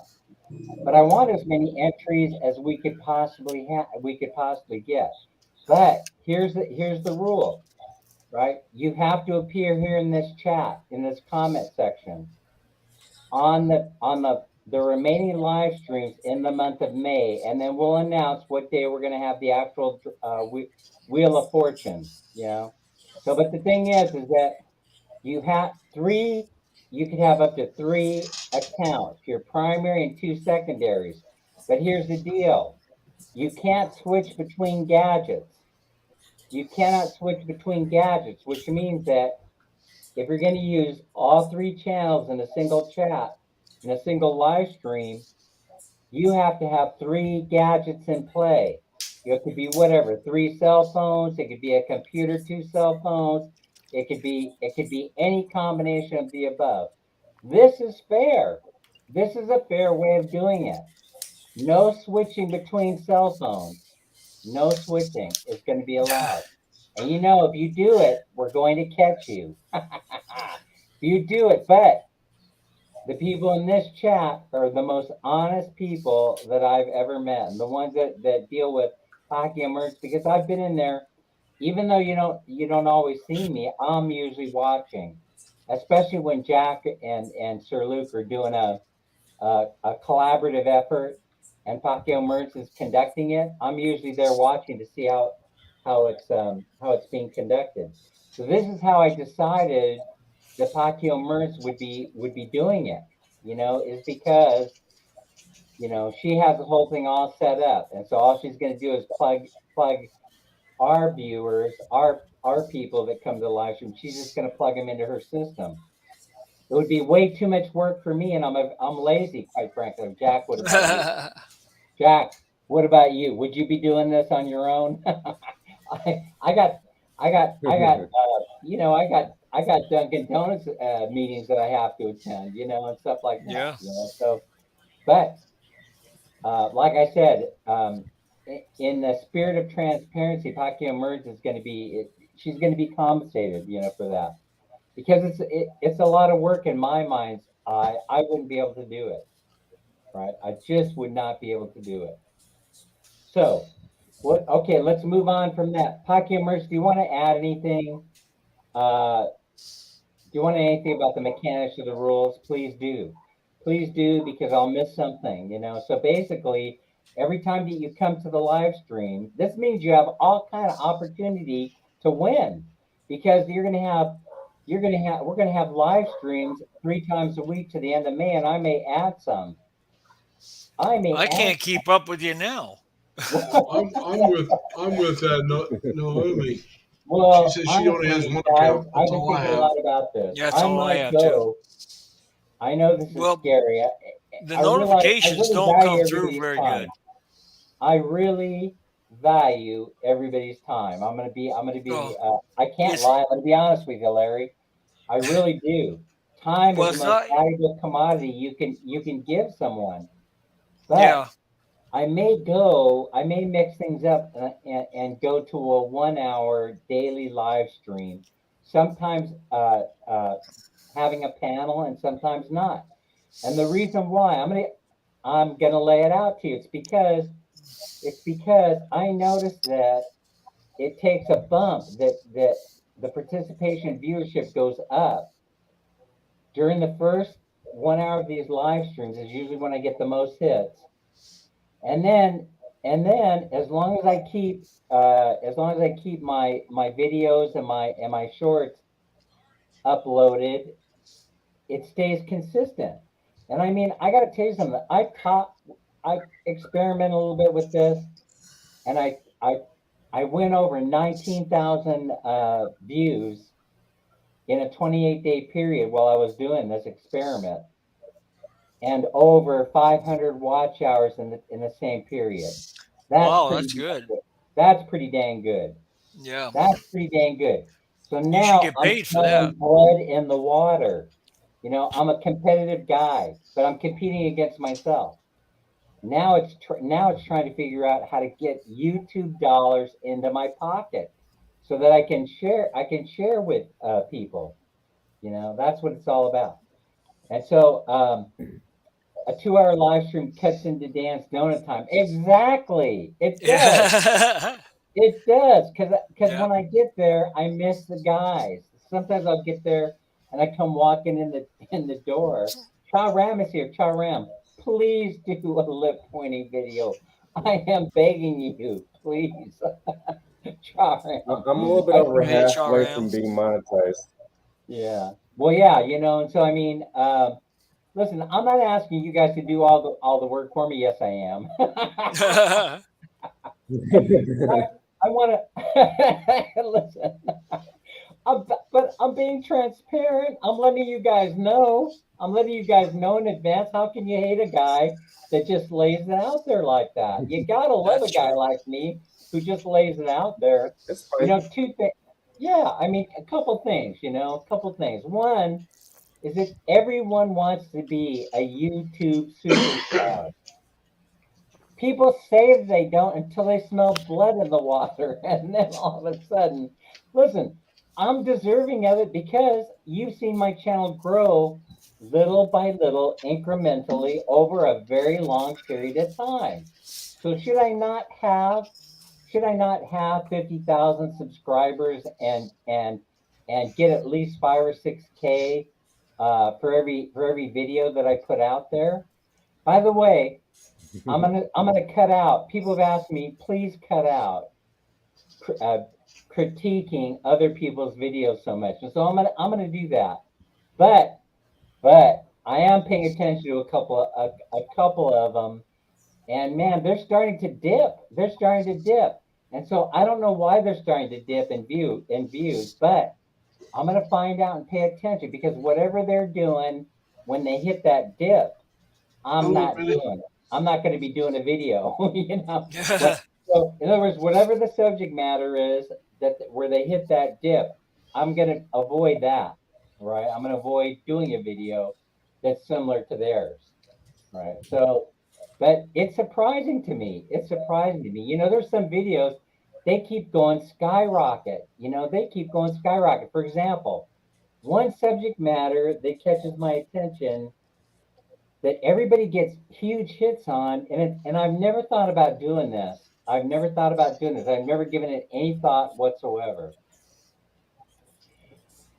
But I want as many entries as we could possibly have. We could possibly get. But here's the rule, right? You have to appear here in this chat, in this comment section on the remaining live streams in the month of May, and then we'll announce what day we're going to have the actual Wheel of Fortune. You know, so but the thing is that you have three. You could have up to 3 accounts, your primary and 2 secondaries. But here's the deal: you can't switch between gadgets. You cannot switch between gadgets, which means that if you're going to use all 3 channels in a single chat, in a single live stream, you have to have 3 gadgets in play. It could be whatever, 3 cell phones, it could be a computer, 2 cell phones, it could be any combination of the above. This is fair. This is a fair way of doing it. No switching between cell phones. No switching is going to be allowed. And you know, if you do it, we're going to catch you. If you do it, but the people in this chat are the most honest people that I've ever met, and the ones that deal with hockey and merch because I've been in there. Even though you don't always see me, I'm usually watching, especially when Jack and Sir Luke are doing a collaborative effort, and Pacquiao Mertz is conducting it. I'm usually there watching to see how it's being conducted. So this is how I decided that Pacquiao Mertz would be doing it. Is because she has the whole thing all set up, and so all she's going to do is plug our viewers, our people that come to the live stream. She's just going to plug them into her system. It would be way too much work for me, and I'm lazy, quite frankly. Jack, what about you? Jack, what about you? Would you be doing this on your own? I got, I got Dunkin' Donuts meetings that I have to attend, and stuff like that. Yeah. So, but like I said, in the spirit of transparency, Pacquiao Merge is going to be, she's going to be compensated, for that because it's a lot of work in my mind. I wouldn't be able to do it, right? I just would not be able to do it. So, what? Okay, let's move on from that. Pacquiao Merge, do you want to add anything? Do you want to anything about the mechanics of the rules? Please do. Please do because I'll miss something. So basically, every time that you come to the live stream, this means you have all kind of opportunity to win because we're gonna have live streams 3 times a week to the end of May, and I may add some. I may I add can't keep up with you now. I'm with that Naomi. She Well, says she only has honestly, one guys, account. I've That's been all I thinking a have. lot about this. Yeah, that's I all I might have too. go. I know this is Well, scary. the I realize I notifications really don't value come through everybody's very time. good. I really value everybody's time. I'm gonna be. Oh, I can't it's lie. I'm gonna be honest with you, Larry. I really do. Time is well, the it's most not. valuable commodity you can give someone. But Yeah, I may mix things up and go to a 1 hour daily live stream. Sometimes having a panel and sometimes not. And the reason why I'm gonna lay it out to you. It's because I noticed that it takes a bump that the participation viewership goes up during the first 1 hour of these live streams is usually when I get the most hits. And then And then as long as I keep my videos and my shorts uploaded, it stays consistent. And I mean, I got to tell you something. I experiment a little bit with this, and I went over 19,000 views in a 28-day period while I was doing this experiment, and over 500 watch hours in the same period. That's Wow, pretty that's dang good. good. That's pretty dang good. Yeah, That's pretty dang good. So you should now get I'm paid for smelling that. blood in the water. You know, I'm a competitive guy, but I'm competing against myself. Now it's trying to figure out how to get YouTube dollars into my pocket so that I can share with people. You know, that's what it's all about. And so a 2 hour live stream cuts into Dan's donut time. Exactly. It does. It does. Cause Yeah. when I get there, I miss the guys. Sometimes I'll get there and I come walking in the door. Cha Ram is here. Cha Ram, please do a lip pointing video. I am begging you, please. Cha Ram. I'm a little bit I, over Hey, halfway Charam. from being monetized. yeah. Well, yeah, you know, and so I mean, listen, I'm not asking you guys to do all the work for me. Yes, I am. I want to listen. But I'm being transparent. I'm letting you guys know. I'm letting you guys know in advance. How can you hate a guy that just lays it out there like that? You gotta love That's a guy true. like me who just lays it out there. It's You fine. know, two things. Yeah, I mean, a couple things. You know, a couple things. One is that everyone wants to be a YouTube superstar. People say they don't until they smell blood in the water, and then all of a sudden, listen, I'm deserving of it because you've seen my channel grow little by little, incrementally over a very long period of time. So should I not have 50,000 subscribers and get at least 5 or 6K for every video that I put out there? By the way, I'm gonna cut out. People have asked me, please cut out uh, critiquing other people's videos so much, and so I'm gonna do that. But I am paying attention to a couple of them, and man, they're starting to dip. They're starting to dip, and so I don't know why they're starting to dip in views, but I'm gonna find out and pay attention because whatever they're doing when they hit that dip, I'm Hold on a not minute. doing it. I'm not going to be doing a video, you know. So in other words, whatever the subject matter is that where they hit that dip, I'm going to avoid that, right? I'm going to avoid doing a video that's similar to theirs, right? So, but it's surprising to me. It's surprising to me. You know, there's some videos they keep going skyrocket. You know, they keep going skyrocket. For example, one subject matter that catches my attention that everybody gets huge hits on, and I've never thought about doing this. I've never thought about doing this. I've never given it any thought whatsoever.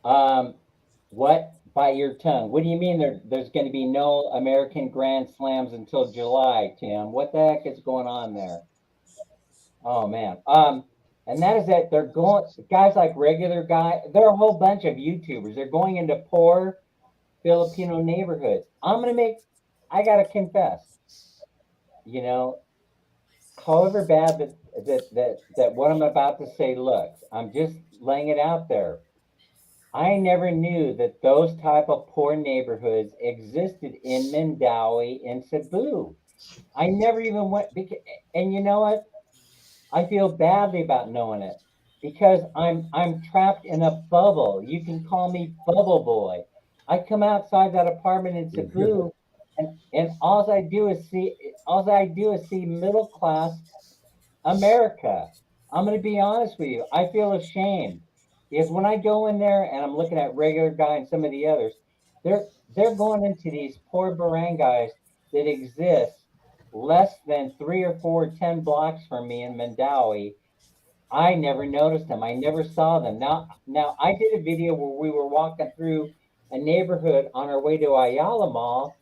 Um, what bite your tongue? What do you mean there's going to be no American Grand Slams until July, Tim? What the heck is going on there? Oh man. And that is that they're going guys like regular guy. There are a whole bunch of YouTubers. They're going into poor Filipino neighborhoods. I gotta confess, you know, however bad that what I'm about to say looks, I'm just laying it out there. I never knew that those type of poor neighborhoods existed in Mandawi and Cebu. I never even went because, and you know what? I feel badly about knowing it because I'm trapped in a bubble. You can call me Bubble Boy. I come outside that apartment in Cebu, and all I do is see middle class America. I'm going to be honest with you. I feel ashamed because when I go in there and I'm looking at regular guy and some of the others, they're going into these poor barangays that exist less than 3 or 4 10 blocks from me in Mandawi. I never noticed them. I never saw them. Now I did a video where we were walking through a neighborhood on our way to Ayala Mall,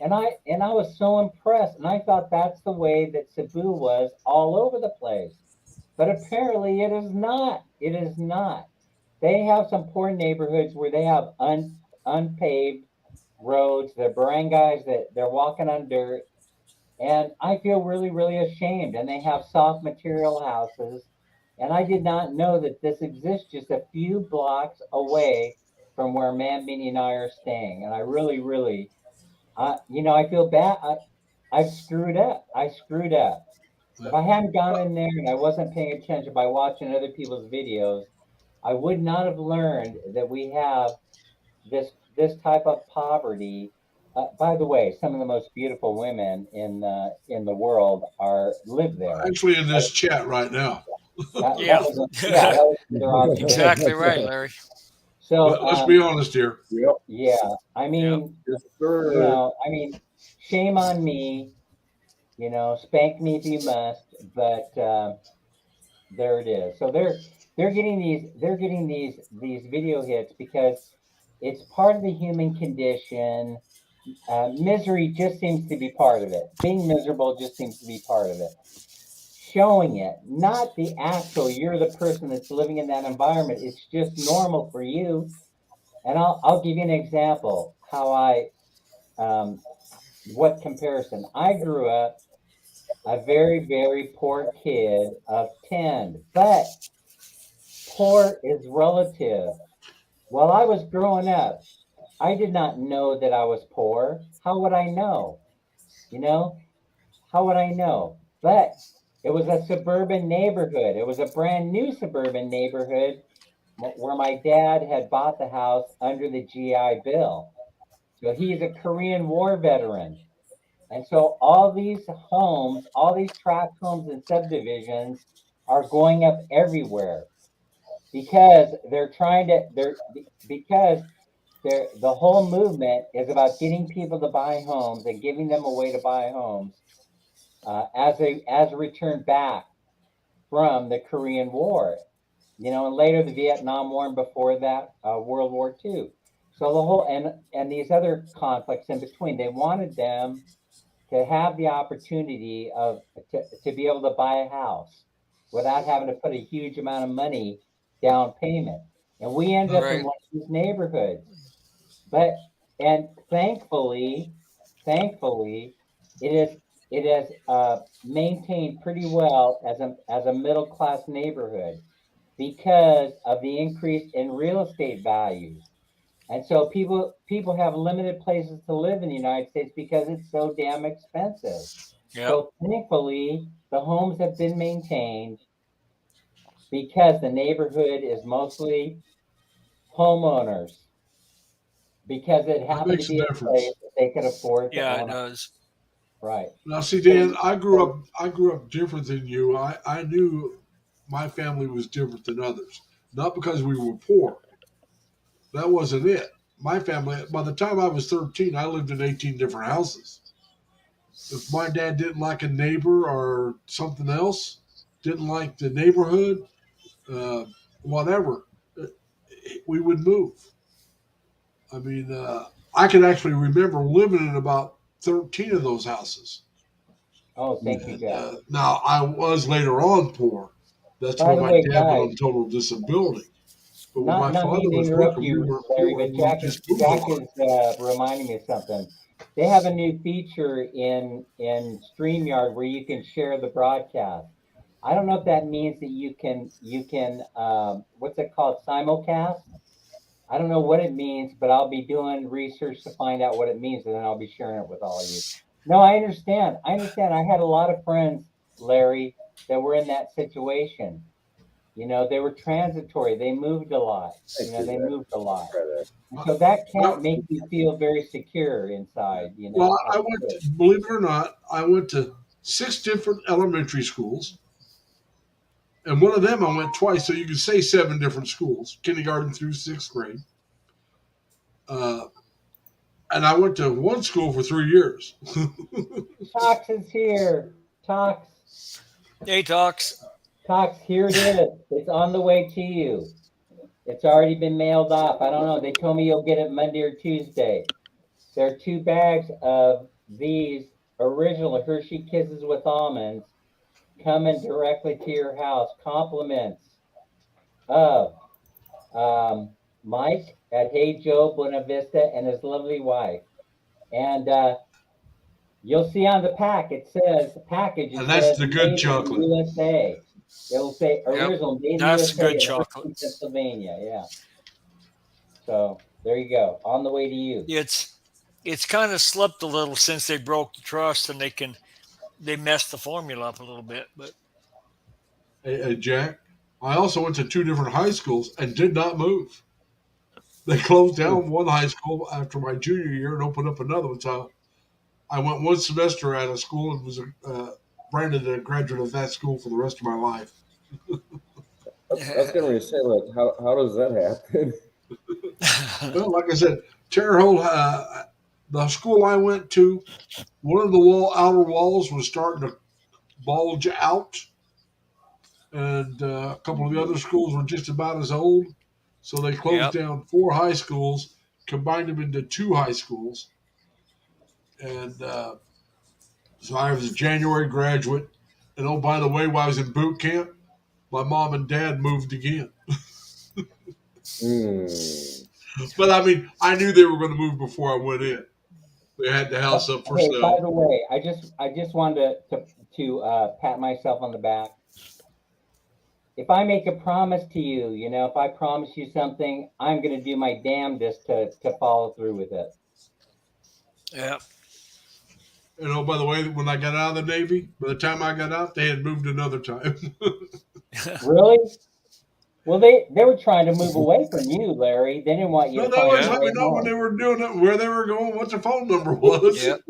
I was so impressed, and I thought that's the way that Cebu was all over the place. But apparently it is not. It is not. They have some poor neighborhoods where they have unpaved roads, they're barangays that they're walking on dirt, and I feel really, really ashamed. And they have soft material houses, and I did not know that this exists just a few blocks away from where Mambini and I are staying. And I really, really, I feel bad. I've screwed up. I screwed up. If I hadn't gone in there and I wasn't paying attention by watching other people's videos, I would not have learned that we have this type of poverty. By the way, some of the most beautiful women in the world are live there. Actually, in this chat right now. That Yeah. was yeah, that was their observation. Exactly right, Larry. So Let's be honest here. Yep. yeah, I Yep. mean, Yes, sir. shame on me. Spank me if you must, but there it is. So they're getting these video hits because it's part of the human condition. Misery just seems to be part of it. Being miserable just seems to be part of it. Showing it, not the actual, you're the person that's living in that environment. It's just normal for you. And I'll give you an example how what comparison. I grew up a very, very poor kid of 10, but poor is relative. While I was growing up, I did not know that I was poor. How would I know? You know, how would I know? But it was a suburban neighborhood. It was a brand new suburban neighborhood where my dad had bought the house under the GI Bill. So he's a Korean War veteran. And so all these homes, all these tract homes and subdivisions are going up everywhere because the whole movement is about getting people to buy homes and giving them a way to buy homes as a return back from the Korean War, and later the Vietnam War, and before that, World War II. So the whole and these other conflicts in between, they wanted them to have the opportunity to be able to buy a house without having to put a huge amount of money down payment. And we ended up in Right. one of these neighborhoods. But and thankfully, it has maintained pretty well as a middle class neighborhood because of the increase in real estate values. And so people have limited places to live in the United States because it's so damn expensive. Yep. So thankfully, the homes have been maintained because the neighborhood is mostly homeowners because it That happened to makes a be a place difference. that they could afford to Yeah, it own. does. Right. Now, see, Dan, I grew up different than you. I knew my family was different than others, not because we were poor. That wasn't it. My family, by the time I was 13, I lived in 18 different houses. If my dad didn't like a neighbor or something else, didn't like the neighborhood, uh, whatever, uh, we would move. I mean, I can actually remember living in about 13 of those houses. Oh, thank you, And Jack. now I was later on poor. That's By when the my way, dad went guys, on total disability. But when my not father meaning to was interrupt working, we you, weren't Larry, poor but and we just moved a Jack lot. is reminding me of something. They have a new feature in StreamYard where you can share the broadcast. I don't know if that means that you can what's it called, simulcast. I don't know what it means, but I'll be doing research to find out what it means, and then I'll be sharing it with all of you. No, I understand. I understand. I had a lot of friends, Larry, that were in that situation. They were transitory. They moved a lot. Thank you, They man. moved a lot. Try that. And so that I, can't make you feel very secure inside, well, as I a went, kid. believe it or not, I went to 6 different elementary schools. And one of them I went twice, so you could say 7 different schools, kindergarten through 6th grade. Uh, and I went to one school for 3 years. Tox is here. Tox. Hey, Talks. Tox, here it is. It's on the way to you. It's already been mailed off. I don't know. They told me you'll get it Monday or Tuesday. There are 2 bags of these original Hershey Kisses with almonds coming directly to your house. Compliments of Mike at Hey Joe Buena Vista and his lovely wife. And you'll see on the pack, it says package. It And that's says the good made in chocolate. USA. It'll say Yep. original made in That's the USA good in chocolate. Hershey, Pennsylvania. Yeah. So there you go. On the way to you. It's kind of slipped a little since they broke the trust and they messed the formula up a little bit. But Hey, Jack, I also went to 2 different high schools and did not move. They closed down one high school after my junior year and opened up another one. So I went one semester out of school and was branded a graduate of that school for the rest of my life. I was getting ready to say, like, how does that happen? Well, like I said, Terre Haute, the school I went to, one of the outer walls was starting to bulge out, and a couple of the other schools were just about as old. So they closed yep. down 4 high schools, combined them into 2 high schools, and so I was a January graduate. And oh, by the way, while I was in boot camp, my mom and dad moved again. But I mean, I knew they were going to move before I went in. They had the house up for Hey, by sale. the way, I just wanted to pat myself on the back. If I make a promise to you, if I promise you something, I'm going to do my damnedest to follow through with it. Yep. And oh, by the way, when I got out of the Navy, by the time I got out, they had moved another time. Really? Well, they were trying to move away from you, Larry. They didn't want you No, to they find always your Yep. let me way know when they home. were doing it, where they were going, what the phone number was. Yep.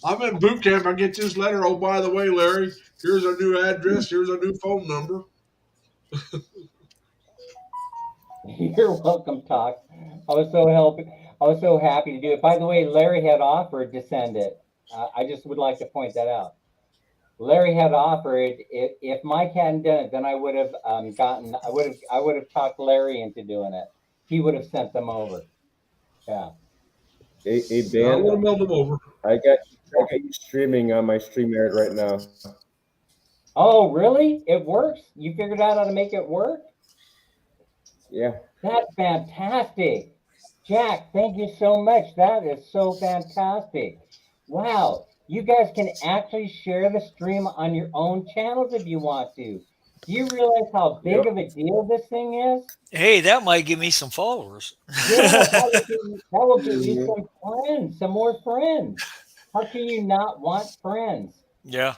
I'm in boot camp. I get this letter. Oh, by the way, Larry, here's our new address. Here's our new phone number. You're welcome, Talk. I was so happy to do it. By the way, Larry had offered to send it. I just would like to point that out. Larry had offered if Mike hadn't done it, then I would have I would have talked Larry into doing it. He would have sent them over. Yeah. Hey, I Dan, would have mailed them over. I got you streaming on my StreamYard right now. Oh, really? It works? You figured out how to make it work? Yeah. That's fantastic. Jack, thank you so much. That is so fantastic. Wow. You guys can actually share the stream on your own channels if you want to. Do you realize how big Yep. of a deal this thing is? Hey, that might give me some followers. Yeah, that will get you Mhm. some friends, some more friends. How can you not want friends? Yeah.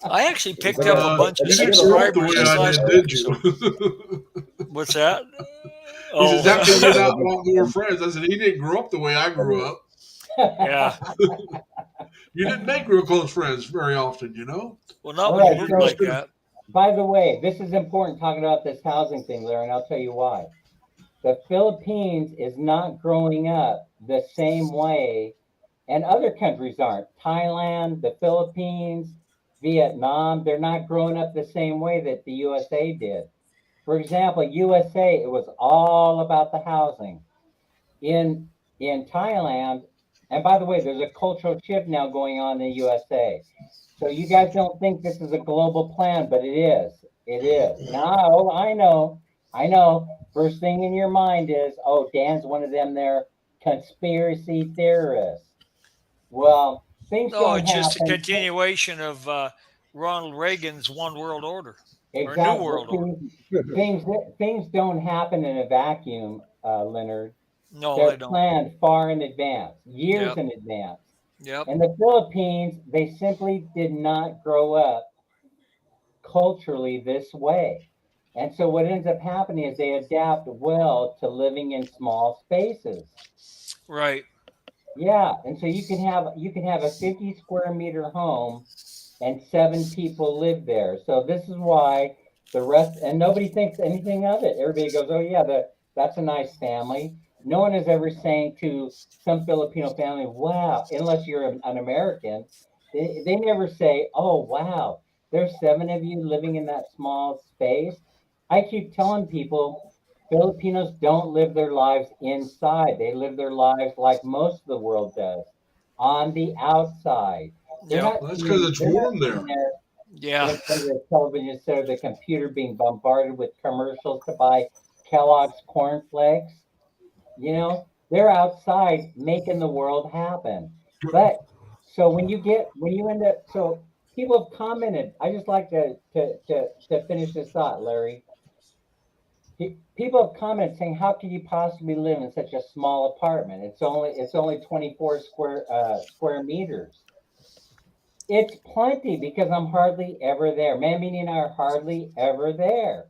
I actually But picked up a bunch of You I didn't got a grow up lot the of way subscribers this friends I on last did, my week. did So you? what's that? He says, how can you I got not a bunch want more friends? I said, he didn't grow up the way I grew up. Yeah. You didn't make real close friends very often, you know? Well, not All when you right, move You're like just so going to. that. by the way, this is important talking about this housing thing, Larry, and I'll tell you why. The Philippines is not growing up the same way, and other countries aren't. Thailand, the Philippines, Vietnam, they're not growing up the same way that the USA did. For example, USA, it was all about the housing. In Thailand, and by the way, there's a cultural shift now going on in the USA. So you guys don't think this is a global plan, but it is. It is. Now, I know. First thing in your mind is, oh, Dan's one of them there conspiracy theorists. Well, things No, don't it's just a happen. continuation of Ronald Reagan's One World Order or New Exactly. World Order. Things don't happen in a vacuum, Leonard. No, They're they don't. planned far in advance, years Yep. in advance. Yep. In the Philippines, they simply did not grow up culturally this way. And so what ends up happening is they adapt well to living in small spaces. Right. Yeah, and so you can have a 50 square meter home and 7 people live there. So this is why the rest and nobody thinks anything of it. Everybody goes, "Oh yeah, that's a nice family." No one is ever saying to some Filipino family, "Wow," unless you're an American. They never say, "Oh wow, there's 7 of you living in that small space." I keep telling people Filipinos don't live their lives inside. They live their lives like most of the world does, on the outside. They're Yep. not Well, that's because sitting, it's they're not warm there. sitting there Yeah. in front of the television set or the computer being bombarded with commercials to buy Kellogg's cornflakes. You know, they're outside making the world happen. But so when you end up, so people have commented. I just like to finish this thought, Larry. People have commented saying, "How can you possibly live in such a small apartment? It's only 24 square meters." It's plenty because I'm hardly ever there. Mammy and I are hardly ever there.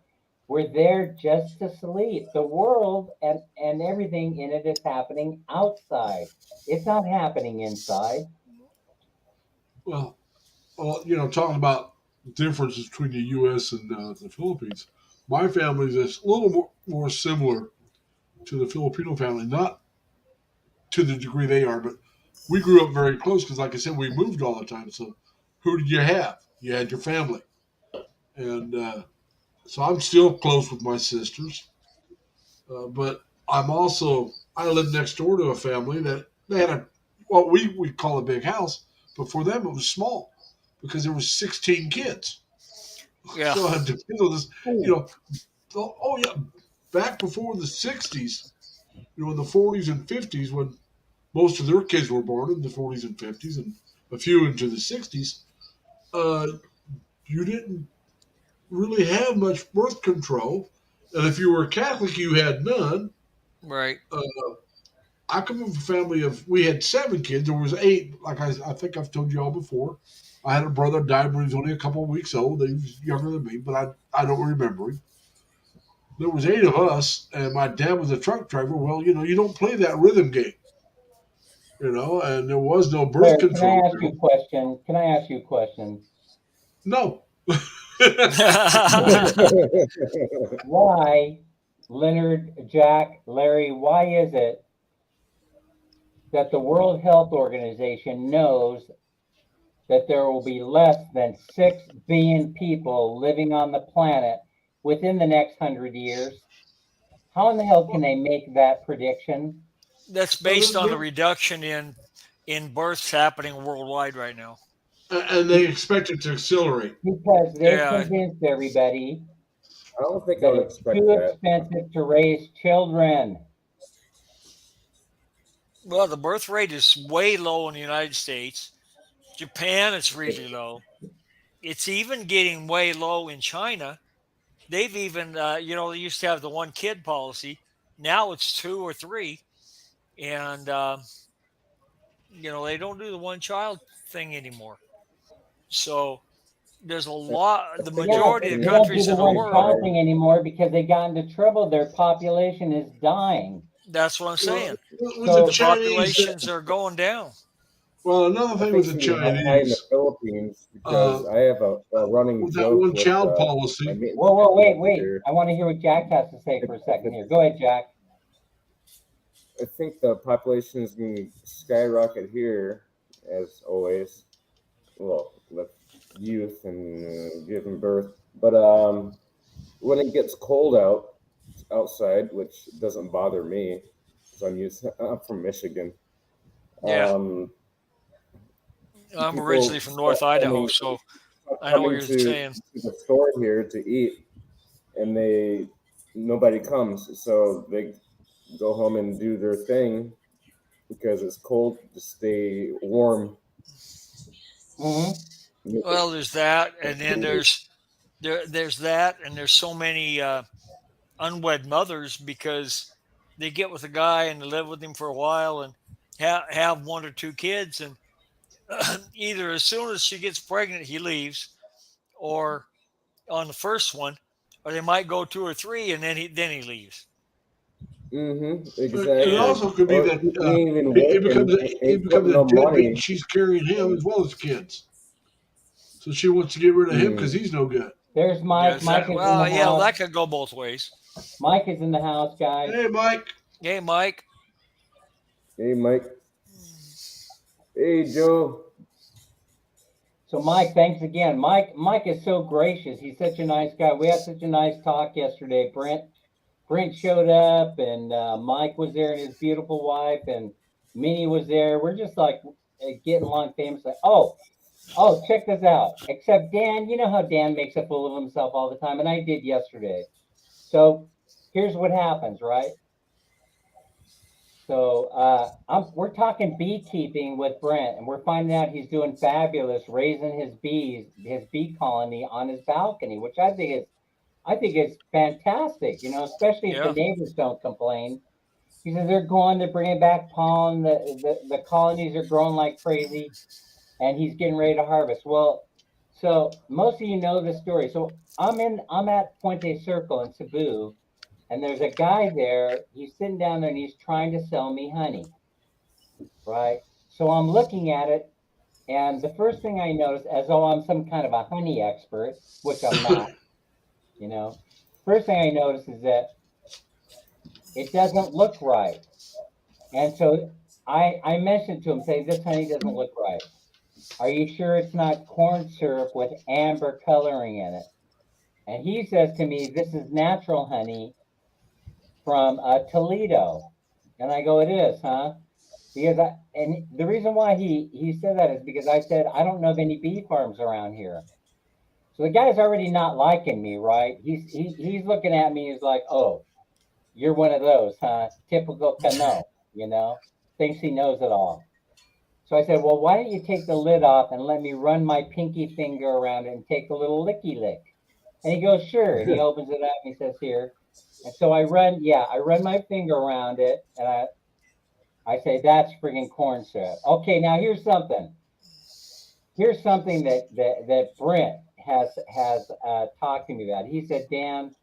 We're there just to sleep. The world and everything in it is happening outside. It's not happening inside. Well, talking about differences between the U.S. and the Philippines, my family is a little more similar to the Filipino family, not to the degree they are, but we grew up very close because, like I said, we moved all the time. So, who did you have? You had your family, and so I'm still close with my sisters. But I live next door to a family that they had what we call a big house, but for them it was small because there was 16 kids. Yeah. So it depends on this, you Ooh, know. Oh yeah, back before the '60s, in the '40s and '50s, when most of their kids were born in the '40s and '50s, and a few into the '60s, uh, you didn't really have much birth control, and if you were Catholic, you had none. Right. Uh, I come from a family of we had 7 kids. There was 8, like I think I've told you all before. I had a brother died when he was only a couple of weeks old. He was younger than me, but I don't remember him. There was 8 of us, and my dad was a truck driver. Well, you don't play that rhythm game, and there was no birth Larry, can I control. ask you a question? Can I ask you a question? No. Why, Leonard, Jack, Larry, why is it that the World Health Organization knows that there will be less than 6 billion people living on the planet within the next 100 years? How in the hell can they make that prediction? That's based on the reduction in births happening worldwide right now. And they expect it to accelerate. Because they've Yeah. convinced everybody I don't think I that would it's expect too that. expensive to raise children. Well, the birth rate is way low in the United States. Japan, it's really low. It's even getting way low in China. They've even, they used to have the one kid policy. Now it's 2 or 3. And, they don't do the one child thing anymore. So there's a lot, I the think Yeah, majority of they the don't do countries the in the one world, child time. thing anymore because they got into trouble. Their population is dying. that's what I'm Well, saying. with the The So, Chinese, populations are going down. another I thing with think the it's gonna be high in the Chinese, Philippines uh, because I have a running with that joke one with child my policy, maintenance whoa, wait. supervisor. I want to hear what Jack has to say If, for a if second here. it's, Go ahead, Jack. I think the population is going to skyrocket here, as always. Well, with youth and giving birth, but when it gets cold outside, which doesn't bother me, because I'm from Michigan. Yeah. Um, I'm originally People from start North Idaho, coming so start I know what coming you're to saying. the store here to eat, and nobody comes, so they go home and do their thing because it's cold to stay warm. Hmm. Well, there's that, and then there's that, and there's so many unwed mothers because they get with a guy and they live with him for a while and have 1 or 2 kids, and either as soon as she gets pregnant he leaves, or on the first one, or they might go 2 or 3 and then he leaves. it Exactly. And also could be Or that he ain't even he working, becomes he ain't becomes putting a no deadbeat, and money. she's carrying him as well as kids. So she wants to get rid of him because Mm. he's no good. There's Mike. yes, Mike that, is in the well, yeah, house. that could go both ways. Mike is in the house, guys. Hey, Mike. Hey, Mike. Hey, Mike. Hey, Joe. So, Mike, thanks again. Mike is so gracious. He's such a nice guy. We had such a nice talk yesterday, Brent. Brent showed up, and Mike was there and his beautiful wife, and Minnie was there. We're just like getting along famous. Like, oh, check this out. Except Dan, you know how Dan makes a fool of himself all the time, and I did yesterday. So here's what happens, right? So we're talking beekeeping with Brent, and we're finding out he's doing fabulous, raising his bees, his bee colony on his balcony, which I think is fantastic. You know, especially if the Yeah. neighbors don't complain. He says they're going, they're bringing back pollen, the colonies are growing like crazy, and he's getting ready to harvest. Well, so most of you know the story. So I'm at Puente Circle in Cebu, and there's a guy there. He's sitting down there and he's trying to sell me honey, right? So I'm looking at it, and the first thing I notice, as though I'm some kind of a honey expert, which I'm not, you know, first thing I notice is that it doesn't look right. And so I mentioned to him, saying, this honey doesn't look right. Are you sure it's not corn syrup with amber coloring in it? And he says to me, this is natural honey from Toledo. And I go, it is, huh? Because and the reason why he said that is because I said, I don't know of any bee farms around here. So the guy's already not liking me, right? He's looking at me, he's like, oh, you're one of those, huh? Typical Cano, you know, thinks he knows it all. So I said, well, why don't you take the lid off and let me run my pinky finger around it and take a little licky lick? And he goes, sure. And he opens it up and he says, here. And so I run my finger around it, and I say, that's friggin' corn syrup. Okay, now here's something. Here's something that Brent has talked to me about. He said, Dan,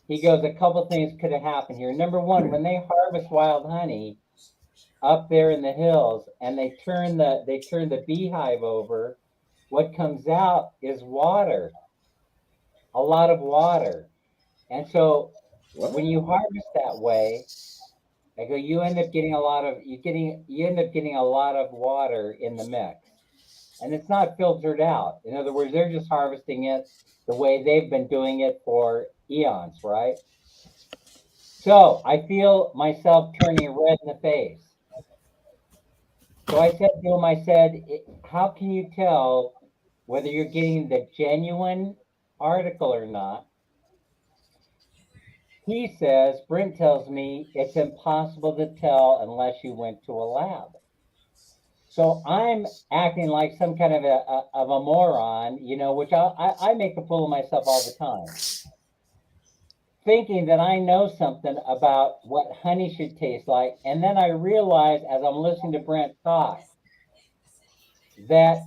he goes, a couple things could have happened here. Number one, when they harvest wild honey up there in the hills and they turn the beehive over, what comes out is water, a lot of water. And so when you harvest that way, I go, you end up getting a lot of water in the mix. And it's not filtered out. In other words, they're just harvesting it the way they've been doing it for eons, right? So I feel myself turning red in the face. So I said to him, I said, how can you tell whether you're getting the genuine article or not? He says, Brent tells me it's impossible to tell unless you went to a lab. So I'm acting like some kind of a moron, you know, which I make a fool of myself all the time, thinking that I know something about what honey should taste like. And then I realize as I'm listening to Brent talk that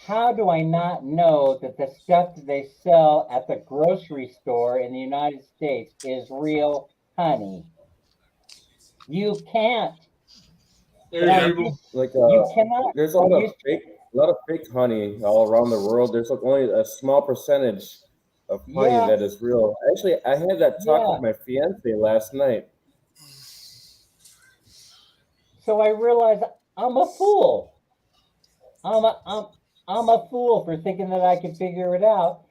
how do I not know that the stuff that they sell at the grocery store in the United States is real honey? You can't. Like You cannot. there's a lot of fake honey all around the world. There's like only a small percentage of honey Yeah, that is real. Actually, I had that talk yeah. with my fiance last night. So I realized I'm a fool. I'm a fool for thinking that I can figure it out.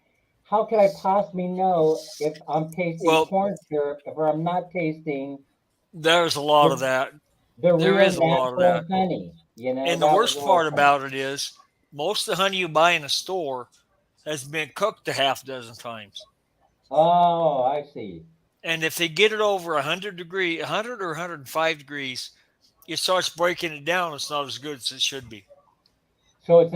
How could I possibly know if I'm tasting Well, corn syrup if I'm not tasting there's a lot of the, that. the There real is a lot of natural that. honey? You know, And the that was worst the whole part point. about it is most of the honey you buy in a store has been cooked a half dozen times. Oh, I see. And if they get it over 100 or 105 degrees, it starts breaking it down. It's not as good as it should be. So it's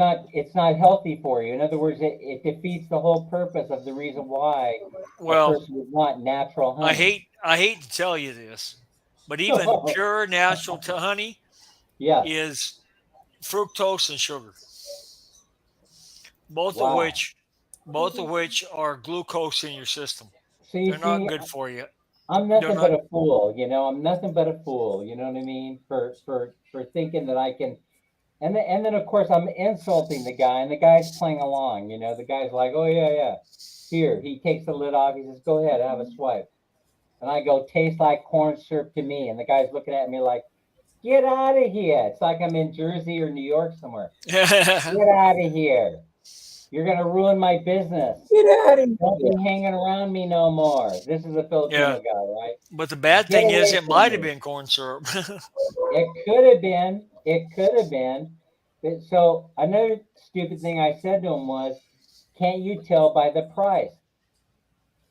not healthy for you. In other words, it defeats the whole purpose of the reason why a Well, person would want natural honey. I hate to tell you this, but even pure natural honey Yes. is fructose and sugar, both of Wow. which both of which are glucose in your system. So you They're not see, good for you. I'm They're nothing but not. a fool, you know. I'm nothing but a fool, you know what I mean? For thinking that I can, and then of course I'm insulting the guy, and the guy's playing along, you know. The guy's like, oh yeah, yeah. Here, he takes the lid off. He says, go ahead, have a swipe. And I go, tastes like corn syrup to me. And the guy's looking at me like, get out of here. It's like I'm in Jersey or New York somewhere. Get out of here. You're gonna ruin my business. Get out of Don't here. be hanging around me no more. This is a Filipino guy, right? But the bad Get thing is, away it from might have me. been corn syrup. It could have been. It could have been. So another stupid thing I said to him was, "Can't you tell by the price?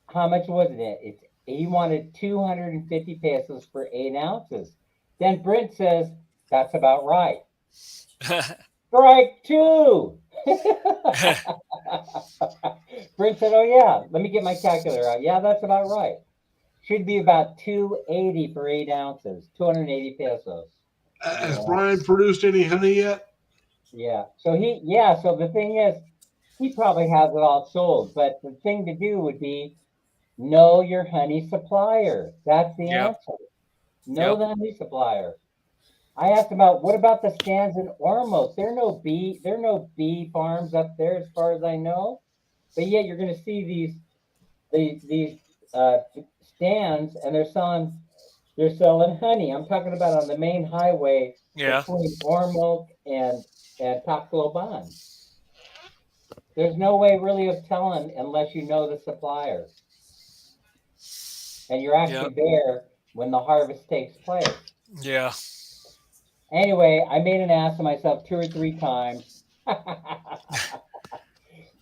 How much was it? He wanted 250 pesos for 8 ounces." Then Brent says, "That's about right." Strike two. Brent said, "Oh yeah, let me get my calculator out. Yeah, that's about right. Should be about 280 for 8 ounces, 280 pesos." Has Yeah. Brian produced any honey yet? Yeah. So the thing is, he probably has it all sold, but the thing to do would be know your honey supplier. That's the Yep. answer. Know Yep. the honey supplier. I asked about what about the stands in Ormos? There are no bee farms up there as far as I know. But yet you're gonna see these uh, stands and they're selling honey. I'm talking about on the main highway Yeah. between Ormoc and Tacloban. There's no way really of telling unless you know the supplier and you're actually Yep. there when the harvest takes place. Yeah. Anyway, I made an ass of myself 2 or 3 times. I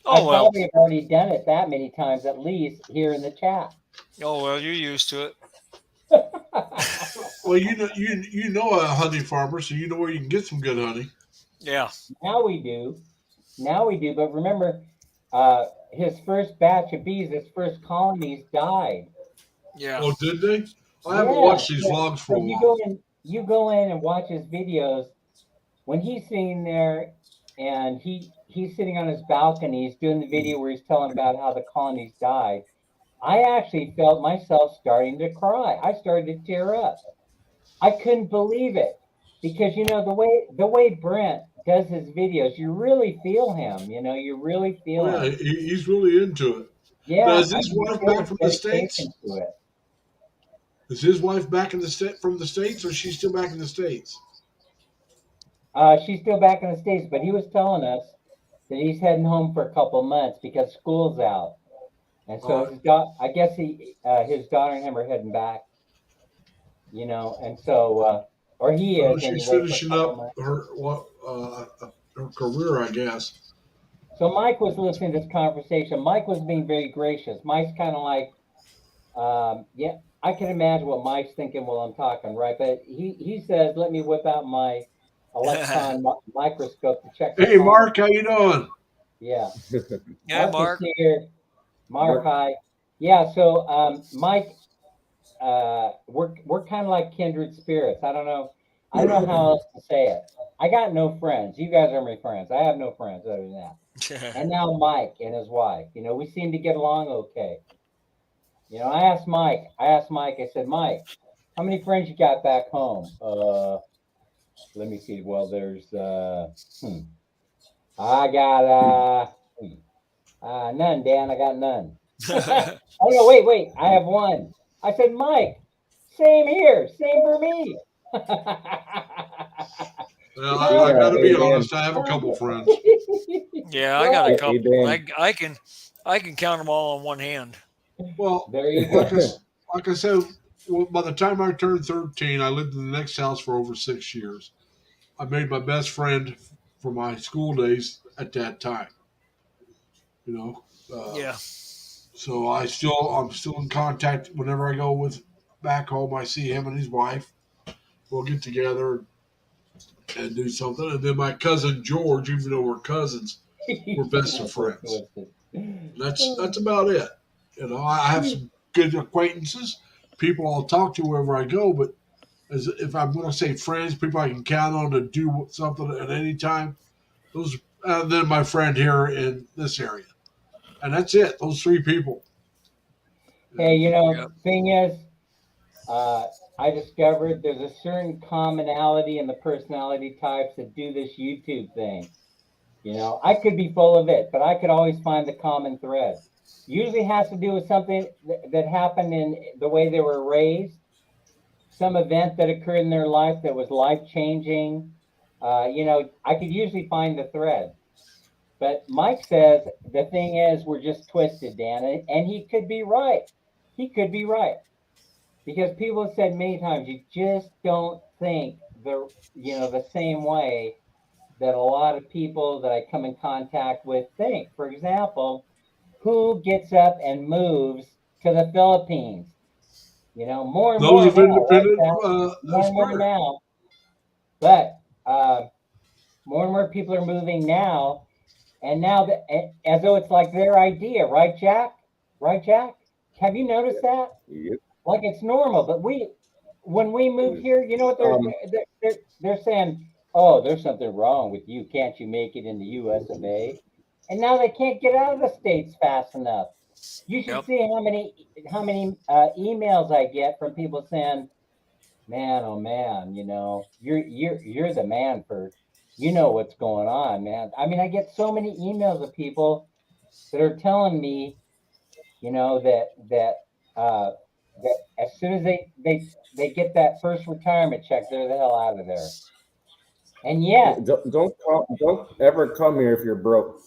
Oh well. probably have already done it that many times at least here in the chat. Oh well. You're used to it. Well, you know a honey farmer, so you know where you can get some good honey. Yeah. Now we do. Now we do. But remember, his first batch of bees, his first colonies died. Yeah. Oh, did they? I haven't Yeah. watched these So, logs for so a you while. go in and watch his videos. When he's sitting there and he's sitting on his balcony, he's doing the video where he's telling about how the colonies died. I actually felt myself starting to cry. I started to tear up. I couldn't believe it because the way Brent does his videos, you really feel him. You really Oh feel yeah, him. he's really into it. Now, Yeah, is I his can wife feel back his from the states? dedication to it. Is his wife back in the state from the states, or is she still back in the states? She's still back in the States, but he was telling us that he's heading home for a couple months because school's out, and so Uh, his daughter, I guess his daughter and him are heading back. And so or he well, is she's anyway for a finishing couple up months. her career, I guess. So Mike was listening to this conversation. Mike was being very gracious. Mike's kind of like, yeah, I can imagine what Mike's thinking while I'm talking, right? But he says, let me whip out my electron microscope to check the Hey, colony. Mark, how you doing? Yeah, Yeah, Mark is Mark. here. Mark, Mark. hi. Yeah, so Mike, we're kind of like kindred spirits. I don't know how else to say it. I got no friends. You guys are my friends. I have no friends other than that. And now Mike and his wife. We seem to get along okay. I asked Mike, I said, Mike, how many friends you got back home? Let me see. Well, there's I got none, Dan. I got none. Oh no, wait. I have one. I said, Mike, same here. Same for me. Well, I Yeah, got to be amen. honest. I have a couple friends. Yeah, I got a Right. couple. Amen. I can count them all on one hand. Well, There you like go. I, like I said, by the time I turned 13, I lived in the next house for over 6 years. I made my best friend for my school days at that time. You know, Yeah. so I'm still in contact whenever I go with back home. I see him and his wife. We'll get together and do something. And then my cousin George, even though we're cousins, we're best of So friends. twisted. That's about it. I have some good acquaintances, people I'll talk to wherever I go. But as if I'm going to say friends, people I can count on to do something at any time, those, and then my friend here in this area, and that's it. Those three people. Hey, Yep. thing is, uh, I discovered there's a certain commonality in the personality types that do this YouTube thing. I could be full of it, but I could always find the common thread. Usually has to do with something that happened in the way they were raised, some event that occurred in their life that was life changing. I could usually find the thread. But Mike says the thing is we're just twisted, Dan, and he could be right. He could be right because people have said many times you just don't think the same way that a lot of people that I come in contact with think. For example, who gets up and moves to the Philippines? More and Those more of now, right, independent Pat? More and more spirit. now. But more and more people are moving now, and now as though it's like their idea, right, Jack? Right, Jack? Have you noticed that? Yep. Like it's normal, but when we move And, here, you know what um, they're saying? Oh, there's something wrong with you. Can't you make it in the U.S. of A? And now they can't get out of the states fast enough. You should Yep. see how many emails I get from people saying, "Man, oh man, you're the man for, what's going on, man." I mean, I get so many emails of people that are telling me, uh, that as soon as they get that first retirement check, they're the hell out of there. And yet, don't ever come here if you're broke.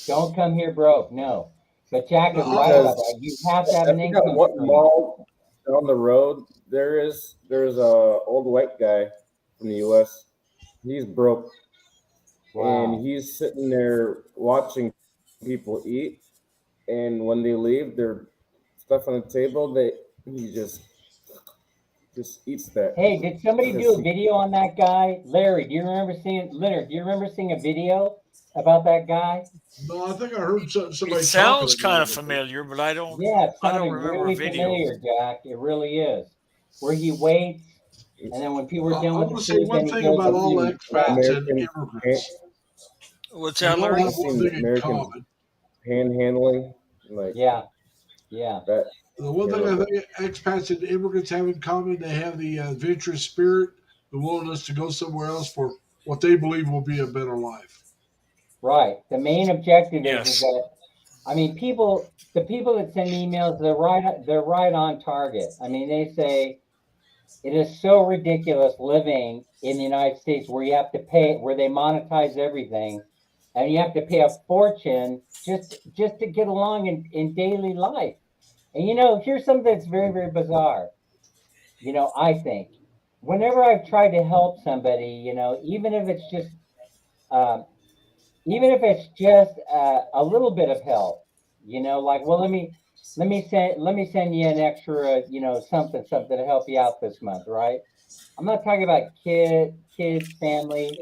don't come here broke. No, but Jack No, is right about Because that. You have to have I an forgot income what stream. mall down the road there's a old white guy from the U.S. He's broke, and Wow. he's sitting there watching people eat, and when they leave their stuff on the table, he just eats that Hey, did somebody do because a video on that guy? Larry, do you remember seeing Leonard? Do you remember seeing a video about that guy? No, I think I heard It somebody talking sounds about kind it of before. familiar, but Yeah, it I don't sounded remember a really video. familiar, Jack. It really is. Where he waits, and then when people are done I'm with going the to say food, one then he thing goes about and I've all seen laughs. expats and Americans pan, immigrants. What's They that, all Larry? have I've one seen thing in Americans common. panhandling like Yeah, yeah, that. The one thing I Terrible. think expats and immigrants have in common, they have the adventurous spirit, the willingness to go somewhere else for what they believe will be a better life. right. The main objective is Yes. that I mean, the people that send me emails, they're right on target. I mean, they say it is so ridiculous living in the United States where you have to pay, where they monetize everything, and you have to pay a fortune just to get along in daily life. And here's something that's very, very bizarre. I think whenever I've tried to help somebody, um, even if it's just a little bit of help, like, well, let me send you an extra, something to help you out this month, right? I'm not talking about kids, family,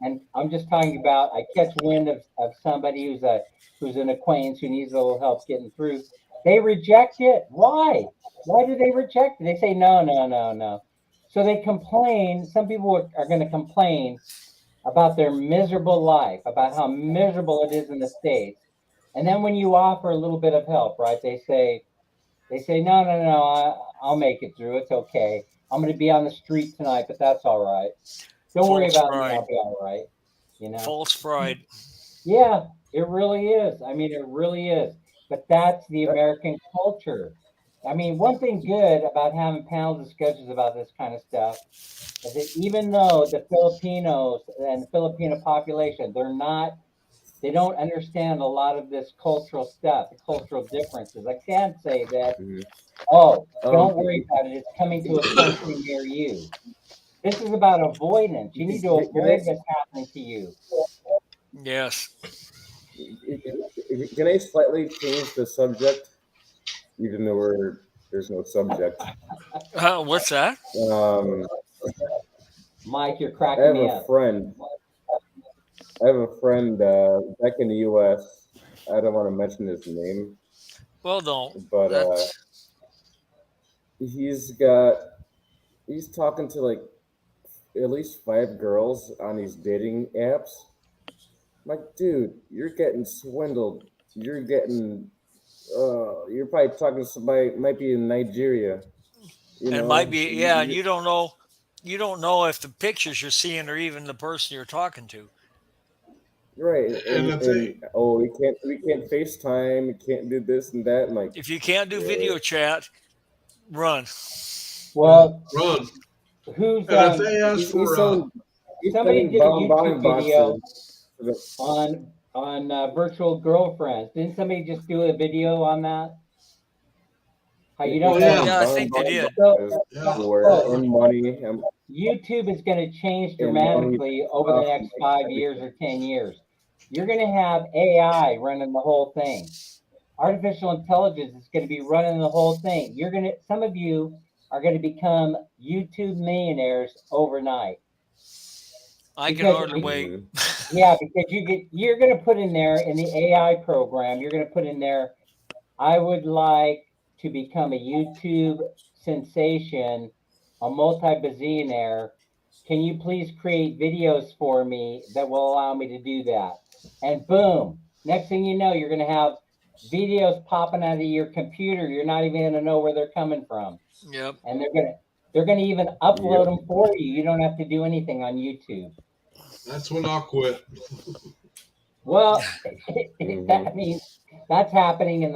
and I'm just talking about I catch wind of somebody who's an acquaintance who needs a little help getting through. They reject it. Why? Why do they reject it? They say no, no, no, no. So they complain. Some people are going to complain about their miserable life, about how miserable it is in the States. And then when you offer a little bit of help, right? They say, no, no, no, I'll make it through. It's okay. I'm going to be on the street tonight, but that's all right. Don't worry False about me. pride. I'll be all right. You know? False pride. Yeah, it really is. I mean, it really is. But that's the That, American culture. I mean, one thing good about having panel discussions about this kind of stuff is that even though the Filipinos and the Filipino population, they don't understand a lot of this cultural stuff, the cultural differences. I can't say that, mhm. oh, um, don't worry about it. It's coming to a country near you. This is about avoidance. You need to can I avoid this happening to you. Yes. can I slightly change the subject, even though there's no subject? What's that? Um, Mike, you're I cracking have me a up. friend. I have a friend back in the U.S. I don't want to mention his name, Well, don't. but That's he's got he's talking to like at least 5 girls on these dating apps. I'm like, dude, you're getting swindled. You're probably talking to somebody might be in Nigeria. and might be, yeah. And You, you don't know if the pictures you're seeing are even the person you're talking to. right, And the thing, and oh, we can't FaceTime, we can't do this and that. I'm like, If you can't do really? video chat, run. yeah, Well, run. who's And if they ask He's for, selling he's somebody selling did a YouTube bowling boxes. video on on virtual girlfriends. Didn't somebody just do a video on that? How you Oh don't yeah, Yeah, I know? think they did. So, yeah. everywhere in money. YouTube is going to change In money dramatically over the next 5 years or 10 years. You're going to have AI running the whole thing. Artificial intelligence is going to be running the whole thing. Some of you are going to become YouTube millionaires overnight I can because hardly wait. Mhm. yeah, because you're going to put in there in the AI program, you're going to put in there, I would like to become a YouTube sensation, a multi-bazillionaire. Can you please create videos for me that will allow me to do that? And boom, next thing you know, you're going to have videos popping out of your computer. You're not even going to know where they're coming from. Yep. And they're going to even upload Yep. them for you. You don't have to do anything on YouTube. That's when I'll quit. Well, Mhm. that means that's happening in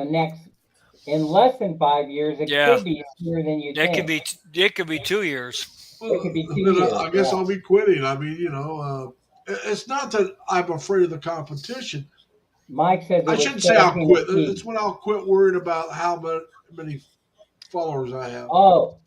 less than 5 years. It Yeah. could be sooner than you That could think. be. It could be 2 years. It Well, could be two then years. I guess Yeah. I'll be quitting. I mean, it's not that I'm afraid of the competition. Mike says it I was shouldn't say I'll Filipino quit. It's P. when I'll quit worrying about how many followers I have. Oh,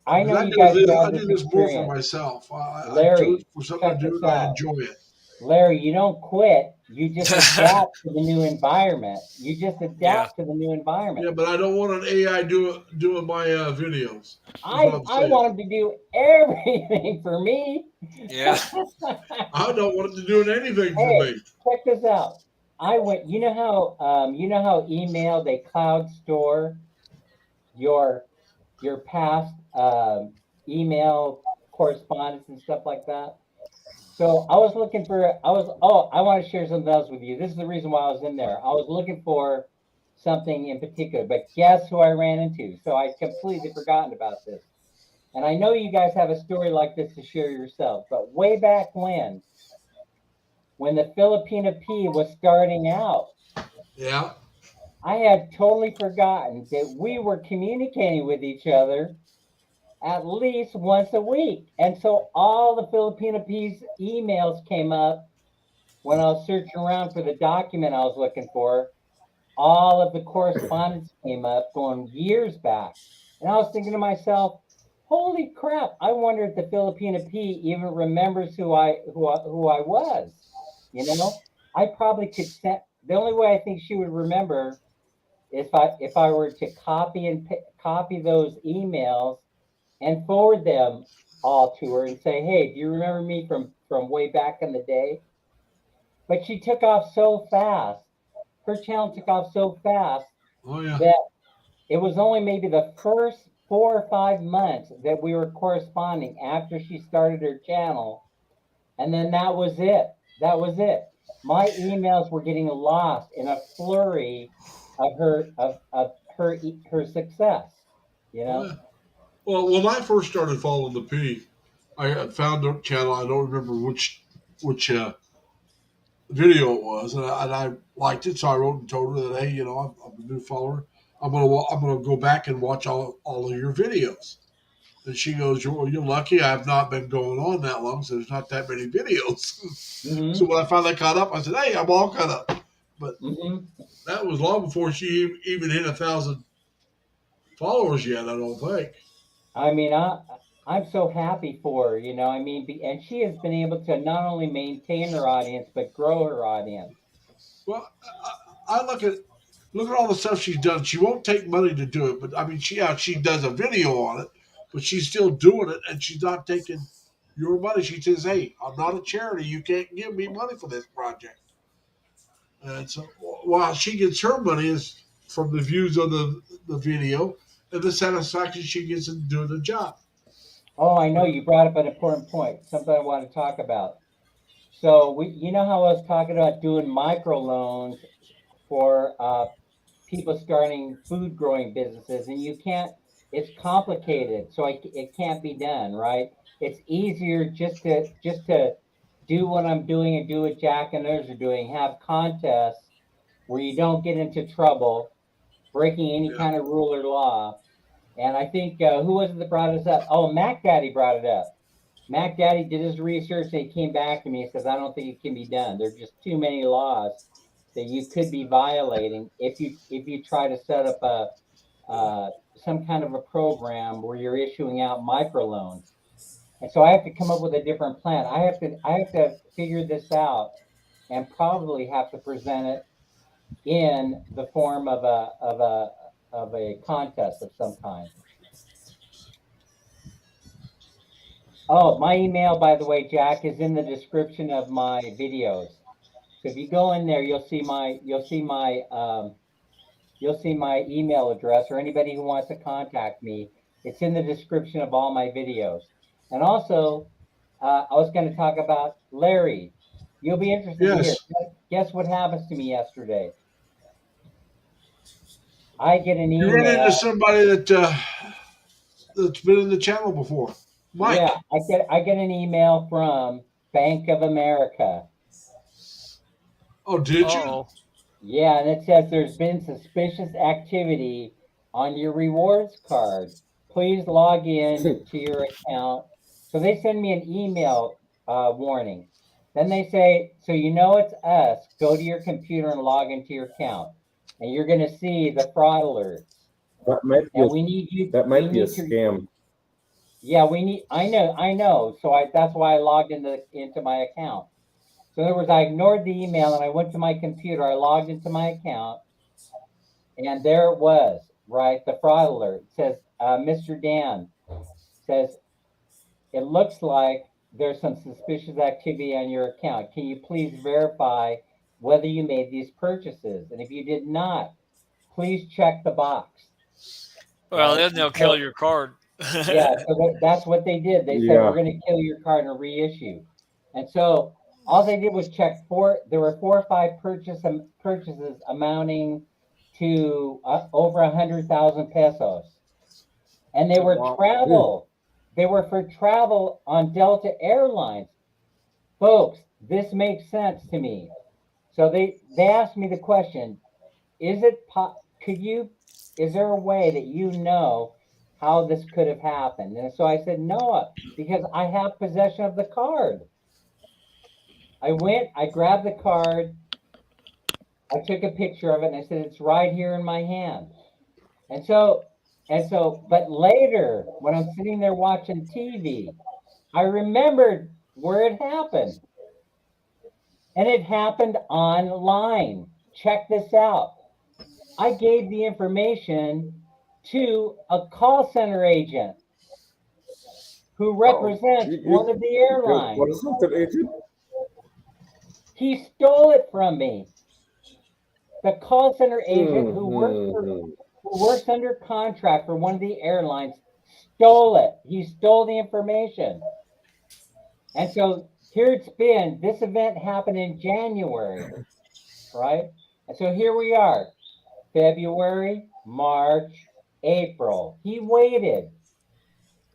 I Because know you guys have I had do this this more for experience. myself. I do it Larry, for something to check do, this and I out. enjoy it. Larry, you don't quit. You just adapt to the new environment. You just Yeah. adapt to the new environment. Yeah, but I don't want an AI doing my videos. Is what I I'm I saying. want him to do everything for me. Yeah. I don't want it to do anything for Hey, me. check this out. I went. You know how email they cloud store your past email correspondence and stuff like that. So I was looking for. I want to share something else with you. This is the reason why I was in there. I was looking for something in particular, but guess who I ran into? So I completely forgotten about this. And I know you guys have a story like this to share yourself, but way back when the Filipina P was starting out, Yeah. I had totally forgotten that we were communicating with each other at least once a week. And so all the Filipino P's emails came up when I was searching around for the document I was looking for. All of the correspondence came up going years back. And I was thinking to myself, holy crap, I wonder if the Filipina P even remembers who I was. You know, I probably could send the only way I think she would remember if I were to copy those emails and forward them all to her and say, "Hey, do you remember me from way back in the day?" But she took off so fast. Her channel took off so fast Oh yeah. that it was only maybe the first 4 or 5 months that we were corresponding after she started her channel, and then that was it. That was it. My emails were getting lost in a flurry of her success. You Oh know. yeah. Well, when I first started following the P, I found a channel. I don't remember which video it was, and I liked it, so I wrote and told her that, hey, I'm a new follower. I'm gonna go back and watch all of your videos. And she goes, you're lucky. I've not been going on that long, so there's not that many videos. So Mm-hmm. when I finally caught up, I said, hey, I'm all caught up. But Mm-hmm. that was long before she even hit 1,000 followers yet. I don't think. I mean, I'm so happy for her. I mean, and she has been able to not only maintain her audience but grow her audience. Well, I look at all the stuff she's done. She won't take money to do it, but I mean, she does a video on it, but she's still doing it, and she's not taking your money. She says, "Hey, I'm not a charity. You can't give me money for this project." And so, while she gets her money is from the views of the video and the satisfaction she gets in doing the job. Oh, I know you brought up an important point. Something I want to talk about. So you know how I was talking about doing microloans for people starting food growing businesses, and you can't. It's complicated, so it can't be done, right? It's easier just to do what I'm doing and do what Jack and others are doing. Have contests where you don't get into trouble, breaking any Yeah, kind of rule or law. And I think who was it that brought us up? Oh, Mac Daddy brought it up. Mac Daddy did his research and he came back to me and says, I don't think it can be done. There's just too many laws that you could be violating if you try to set up a some kind of a program where you're issuing out microloans. And so I have to come up with a different plan. I have to figure this out and probably have to present it in the form of a contest of some kind. Oh, my email, by the way, Jack, is in the description of my videos. So if you go in there, you'll see my email address, or anybody who wants to contact me. It's in the description of all my videos. And also, I was going to talk about Larry. You'll be interested to hear. Yes. Guess what happens to me yesterday? I get an You run into email. somebody that's been in the channel before. Mike. Yeah, I get an email from Bank of America. Oh, did you? Oh, Yeah, and it says there's been suspicious activity on your rewards card. Please log in to your account. So they send me an email warning. Then they say, so you know it's us. Go to your computer and log into your account, and you're going to see the fraud alerts. That might be And we need you. that might we be a need to- scam. Yeah, we need. I know. So that's why I logged into my account. So in other words, I ignored the email and I went to my computer. I logged into my account, and there it was. Right, the fraud alert. It says, Mr. Dan says, it looks like there's some suspicious activity on your account. Can you please verify whether you made these purchases? And if you did not, please check the box. well, Right? then they'll kill your card. Yeah, so that's what they did. They said, Yeah. we're going to kill your card and reissue. And so all they did was check there were 4 or 5 purchases amounting to over 100,000 pesos. And they were Wow. travel. They were for travel on Delta Airlines. Folks, this makes sense to me. So they asked me the question, is there a way that you know how this could have happened? And so I said, no, because I have possession of the card. I grabbed the card, I took a picture of it, and I said, it's right here in my hand. But later, when I'm sitting there watching TV, I remembered where it happened. And it happened online. Check this out. I gave the information to a call center agent who represents one of the airlines. What is that agent? He stole it from me. The call center agent who works under contract for one of the airlines stole it. He stole the information. And so here it's been. This event happened in January, right? And so here we are, February, March, April. He waited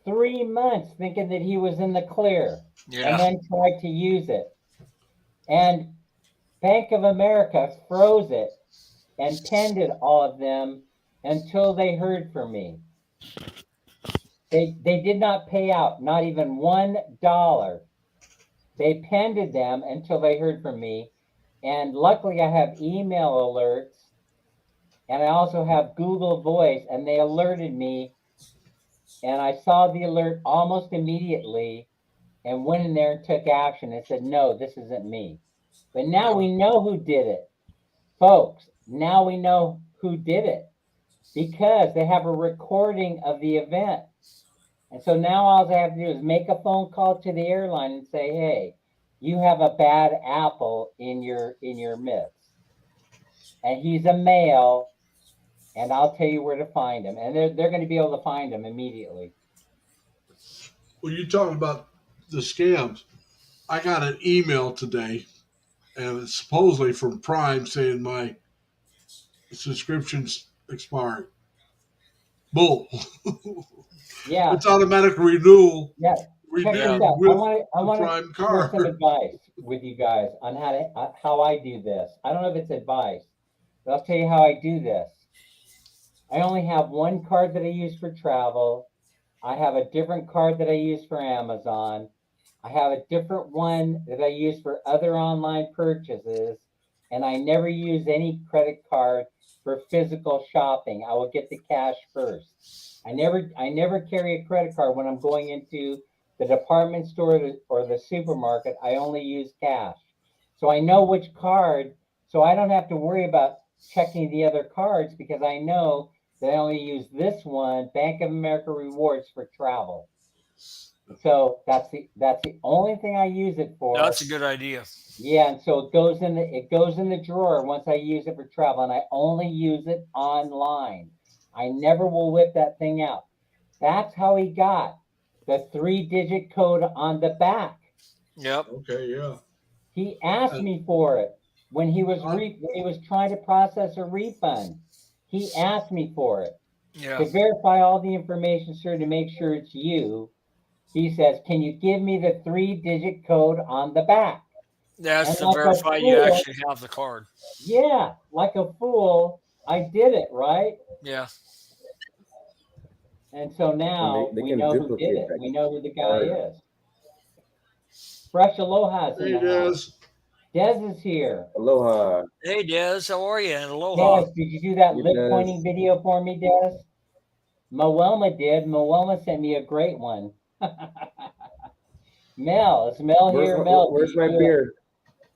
3 months thinking that he was in the clear, and then tried to use it. And Bank of America froze it and pended all of them until they heard from me. They did not pay out, not even $1. They pended them until they heard from me. And luckily I have email alerts, and I also have Google Voice, and they alerted me, and I saw the alert almost immediately and went in there and took action and said, no, this isn't me. But now we know who did it. Folks, now we know who did it because they have a recording of the event. And so now all I have to do is make a phone call to the airline and say, hey, you have a bad apple in your midst. And he's a male, and I'll tell you where to find him. And they're going to be able to find him immediately. Well, you talking about the scams. I got an email today, and it's supposedly from Prime saying my subscription's expired. Bull. Yeah. It's automatic renewal. Yeah. Check Renewed this out. with I want the to Prime share some card. advice with you guys on how I do this. I don't know if it's advice, but I'll tell you how I do this. I only have one card that I use for travel. I have a different card that I use for Amazon. I have a different one that I use for other online purchases, and I never use any credit card for physical shopping. I will get the cash first. I never carry a credit card when I'm going into the department store or the supermarket. I only use cash. So I know which card, so I don't have to worry about checking the other cards because I know that I only use this one, Bank of America Rewards, for travel. So that's the only thing I use it for. That's a good idea. Yeah, and so it goes in the drawer once I use it for travel, and I only use it online. I never will whip that thing out. That's how he got the 3-digit code on the back. Yep. Okay, yeah. He asked me for it when he was trying to process a refund. He asked me for it Yeah. to verify all the information, sir, to make sure it's you. He says, "Can you give me the 3-digit code on the back?" That's And to like a verify you fool, actually have the card. yeah, like a fool, I did it, right? Yeah. And so now they we can know who did duplicate it. that We know who the guy card. is. Fresh Aloha's in Hey, the house. Des. Des is here. Aloha. Hey, Des, how are you? And aloha. Des, did you do that Hey, lip Des. pointing video for me, Des? Moelma did. Moelma sent me a great one. Mel, is Mel here? Mel, did Where's you my do a beard?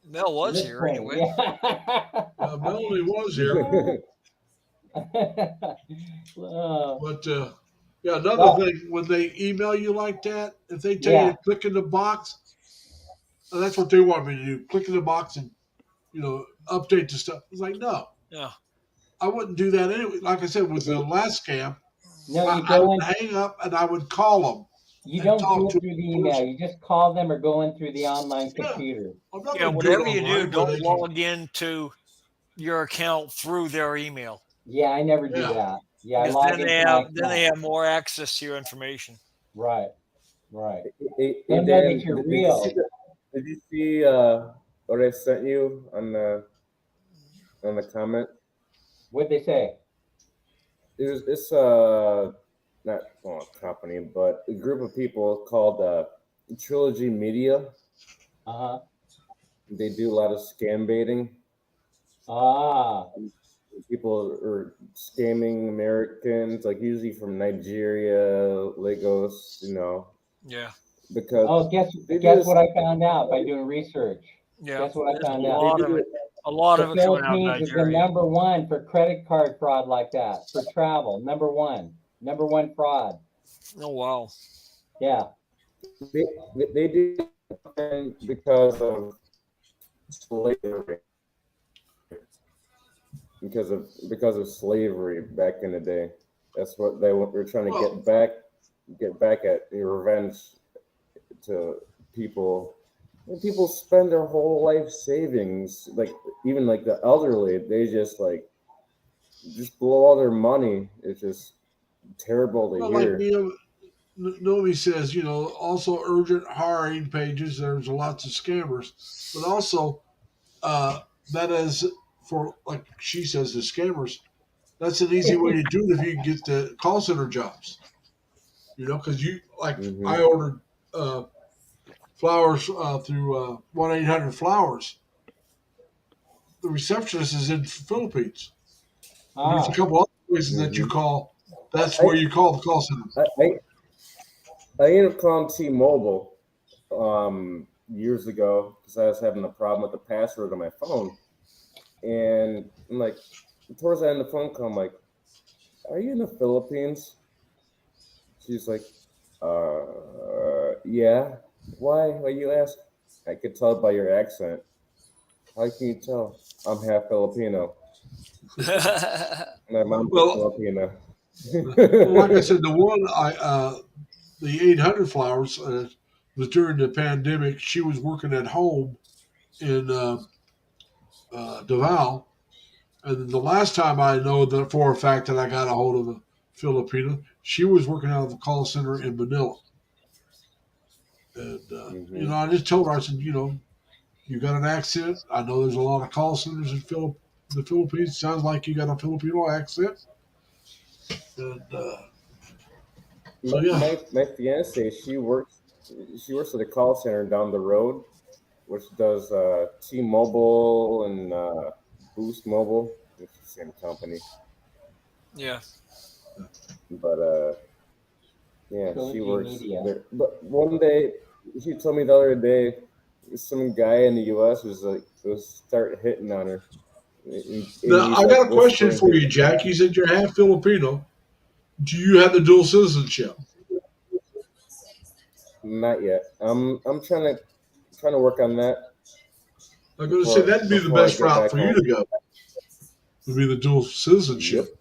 Mel was lip here pointing? anyway. Yeah. Melanie was here, Uh, but yeah, another well, thing, when they email you like that, if they tell you yeah. to click in the box, that's what they want me to do. Click in the box and update the stuff. It's like, no, Yeah. I wouldn't do that anyway. Like I said, with the last scam, No, you I go would in. hang up and I would call them You and don't do talk it to through the them email. first. You just call them or go in through the online Yeah, computer. I'm not Yeah. going to do it Whatever you do, online where don't they can. log into your account through their email Yeah, I never do Yeah, that. Yeah, I because log into my then they account. have more access to your information. Right, right. Hey, They'll know that Dan, you're did you see real. did you see what I sent you on the comment? What'd they say? It's not well, a company, but a group of people called Trilogy Media. Uh-huh. They do a lot of scam baiting. Ah, People are scamming Americans, like usually from Nigeria, Lagos, Yeah. because oh, guess they do guess this. what I found out by doing research. Yeah. Guess what I There's found a out? They lot of do it. it. A lot The of it coming out of Philippines is the Nigeria. number one for credit card fraud like that, for travel. Number one fraud. Oh wow. Yeah. They do it because of slavery. Because of slavery back in the day. That's what they were trying to well, get back at revenge to people. And people spend their whole life savings, like even like the elderly, they just blow all their money. It's just terrible to well, like hear. Nomi says, also urgent hiring pages. There's lots of scammers, but also that is for, like she says, the scammers. That's an easy way to do it if you can get the call center jobs. Because Hmm. I ordered flowers through 1-800-Flowers. The receptionist is in the Philippines. And there's a Ah. couple other places that you Hmm. call. That's I, where you call the call center. I ended up calling T-Mobile years ago because I was having a problem with the password on my phone, and I'm like, towards the end of the phone call, I'm like, "Are you in the Philippines?" She's like, yeah. Why? Why you ask?" I could tell by your accent. How can you tell? I'm half Filipino. My mom's Well, Filipino. like I said, the 800-Flowers was during the pandemic. She was working at home in Davao. And the last time I know that for a fact that I got a hold of a Filipino, she was working out of the call center in Manila. And, Hmm. I just told her, I said, you got an accent. I know there's a lot of call centers in the Philippines. Sounds like you got a Filipino accent. And so, My, yeah. my my fiance, she works She works at a call center down the road, which does T-Mobile and Boost Mobile. It's the same company, Yeah. but yeah, she Trilogy works Media. there. But one day, she told me the other day, some guy in the U.S. was start hitting on her, and Now, he's I like got a question whispering for his you, Jack. You said you're half Filipino. Do you have the dual citizenship? not yet. I'm trying to work on that I'm going to say that'd be the before I best get route back for you home. to go, would be the dual Yep. citizenship.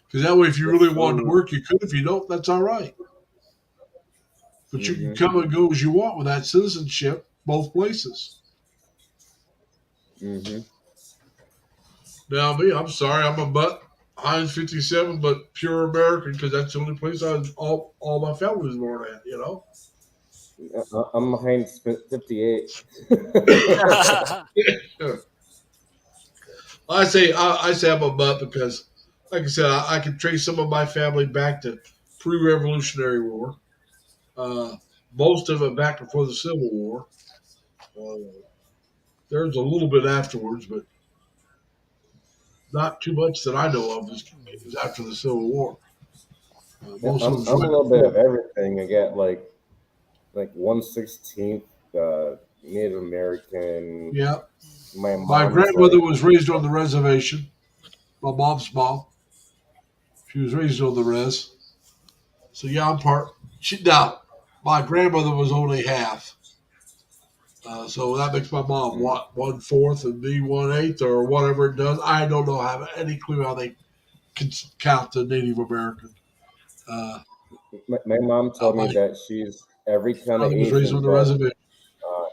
Because that way, if you Yep. really wanted to work, you could. If you don't, that's all right. But you can Mhm. come and go as you want with that citizenship, both places. Mhm. Now, me, I'm sorry, I'm a butt Heinz 57, but pure American because that's the only place all my family was born at. You know. I'm behind 58. Yeah. I say I'm a butt because, like I said, I can trace some of my family back to pre-Revolutionary War. Uh, Most of it back before the Civil War. Uh, there's a little bit afterwards, but not too much that I know of is after the Civil War. Yeah, Most of them's I'm a right little bit before. of everything. I got like 1/16 Native American. Yeah, My my mom's grandmother like, was raised on the reservation. My mom's mom, she was raised on the res. So yeah, I'm part. Now, my grandmother was only half. So that makes my mom mm, what 1/4 and me 1/8 or whatever it does. I don't know have any clue how they can count the Native American. Uh, my mom told me my that she's every kind of grandmother was raised Asian on the but reservation.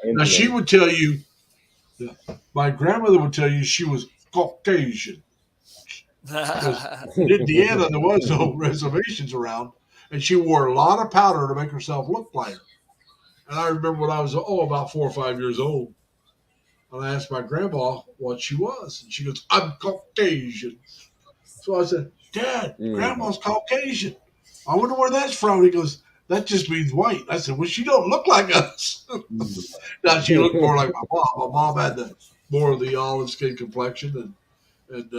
Now she Indian. would tell you. My grandmother would tell you she was Caucasian because in Indiana there was no reservations around, and she wore a lot of powder to make herself look lighter. And I remember when I was about 4 or 5 years old, and I asked my grandma what she was, and she goes, "I'm Caucasian." So I said, "Dad, Mm. Grandma's Caucasian. I wonder where that's from." He goes, "That just means white." I said, "Well, she don't look like us." Now she looked more like my mom. My mom had the more of the olive skin complexion and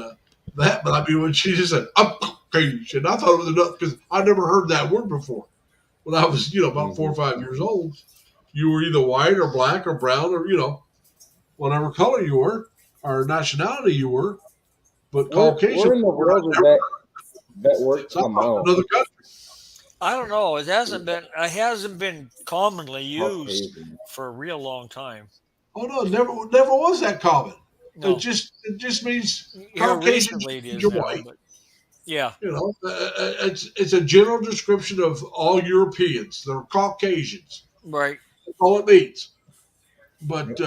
that. But I mean, when she just said, "I'm Caucasian," I thought it was enough because I never heard that word before. When I was, about Mhm. 4 or 5 years old, you were either white or black or brown or whatever color you were or nationality you were. But Caucasian, Where in the world did that word so I'm come from out? another country. I don't know. It hasn't been commonly used Caucasian. for a real long time. Oh no, it never was that common. It No. just means Here Caucasian recently it means is you're now, white. but yeah. It's a general description of all Europeans. They're Caucasians. Right. That's all it means. But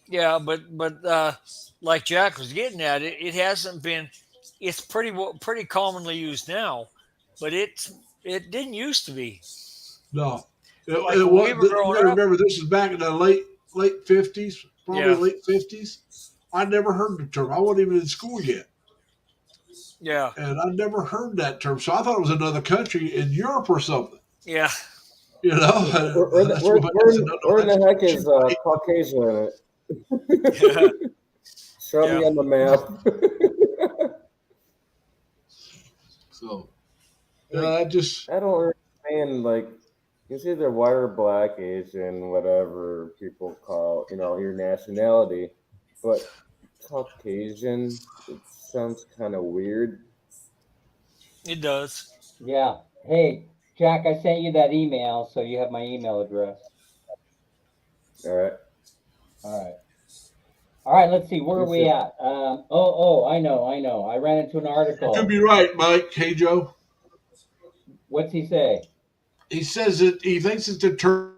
Yeah, but like Jack was getting at, it hasn't been. It's pretty commonly used now, but it didn't used to be. no, Like it when we was. were You growing got to up. remember, this is back in the late 50s, probably Yeah, late 50s. I never heard the term. I wasn't even in school yet, yeah, and I never heard that term. So I thought it was another country in Europe or something. yeah. You know, that's what my dad said. No, no, Where in that's the heck she's is white. Caucasian in Yeah, it? Show yeah. me on the map. So Like, I just I don't understand. Like, it's either white or black, Asian, whatever people call, your nationality. But Caucasian, it sounds kind of weird. It does. Yeah. Hey, Jack, I sent you that email, so you have my email address. All right. All right. All right, let's see. Where are You we said, at? I know. I ran into an you could article. be right, Mike. Hey, Joe. What's he say? He says that he thinks it's a term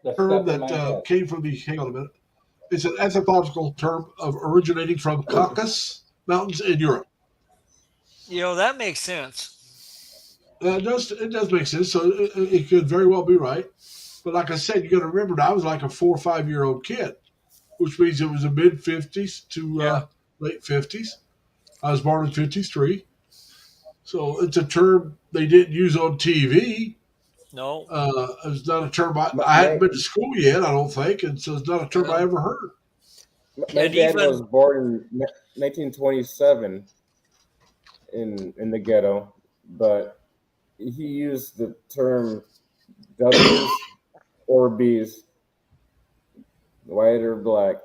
The stuff in that my head. came from the. Hang on a minute. It's an anthropological term of originating from Caucasus Mountains in Europe. That makes sense. It does make sense. So it could very well be right. But like I said, you got to remember, I was like a 4 or 5 year old kid, which means it was the mid 50s to Yeah, late 50s. I was born in 53. So it's a term they didn't use on TV. No. It's not a term I My, hadn't my, been to school yet, I don't think, and so it's not a term I Yeah. ever heard. my And dad was even born in 1927 in the ghetto, but he used the term W's or B's, white or black.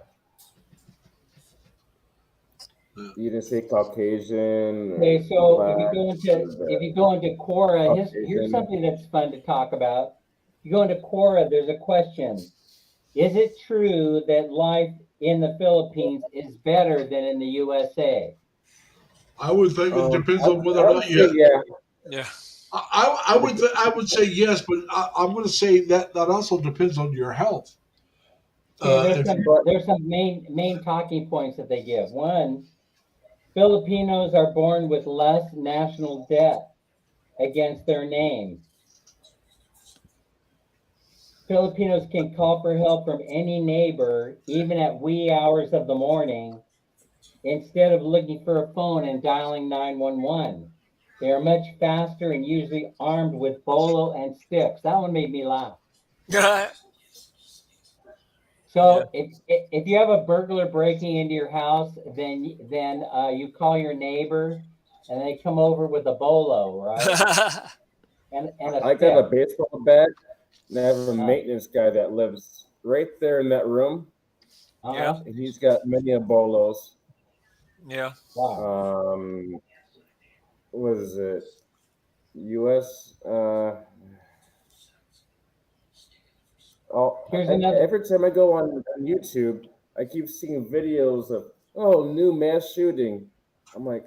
You didn't say Caucasian or Okay, so black or if you go into Quora, here's Caucasian. something that's fun to talk about. You go into Quora, there's a question. Is it true that life in the Philippines is better than in the USA? I would think it depends on whether I or would not say you. yeah. yeah. I would say yes, but I'm going to say that also depends on your health. Okay, If you, But there's some main talking points that they give. One, Filipinos are born with less national debt against their name. Filipinos can call for help from any neighbor, even at wee hours of the morning, instead of looking for a phone and dialing 911. They are much faster and usually armed with bolo and sticks. That one made me laugh. Yeah. So if you have a burglar breaking into your house, then you call your neighbor, and they come over with a bolo, right, and a I got a stick. baseball bat, and I have a Uh, maintenance guy that lives right there in that room, yeah. uh-huh. and he's got many a bolos. Yeah. Wow. What is it? U.S. Here's another. Every time I go on YouTube, I keep seeing videos of new mass shooting. I'm like,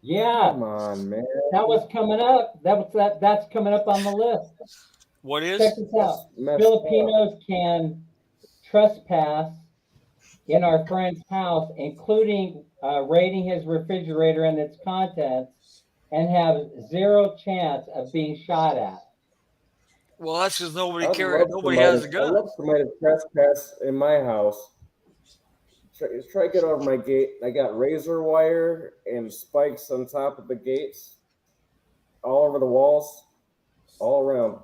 Yeah, come on, man, that was coming up. That's coming up on the list. What Check is? this that's out. messed up. Filipinos can trespass in our friend's house, including raiding his refrigerator and its contents, and have zero chance of being shot at. Well, that's because I'd love nobody somebody. has a I'd gun. love somebody to trespass in my house. Try to get over my gate. I got razor wire and spikes on top of the gates, all over the walls, all around.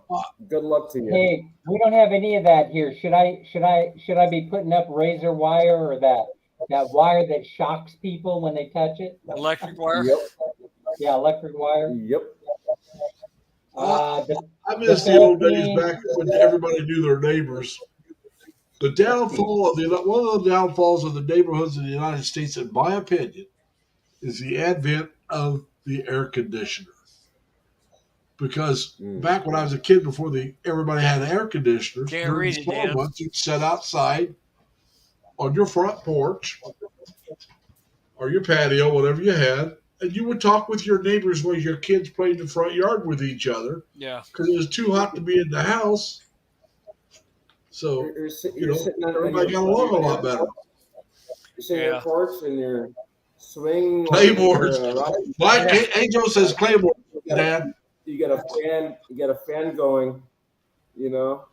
Good luck to you. Hey, we don't have any of that here. Should I be putting up razor wire or that wire that shocks people when they touch it? Electric wire. Yep. Yeah, electric wire. Yep. Uh, the I the miss the old days Philippines. back when everybody knew their neighbors. The downfall of one of the downfalls of the neighborhoods in the United States, in my opinion, is the advent of the air conditioner. Because back when I was a kid, before everybody had air conditioners, Can't during the read it, summer Dan. months, you'd sit outside on your front porch or your patio, whatever you had, and you would talk with your neighbors while your kids played in the front yard with each other Yeah. because it was too hot to be in the house. So, You're sitting on everybody got along a lot better. you're sitting on your Yeah. porch and you're swinging Claymores. your rock. Like Yeah. Angel says, Claymore, You got Dad. you got a fan. You got a fan going. You know,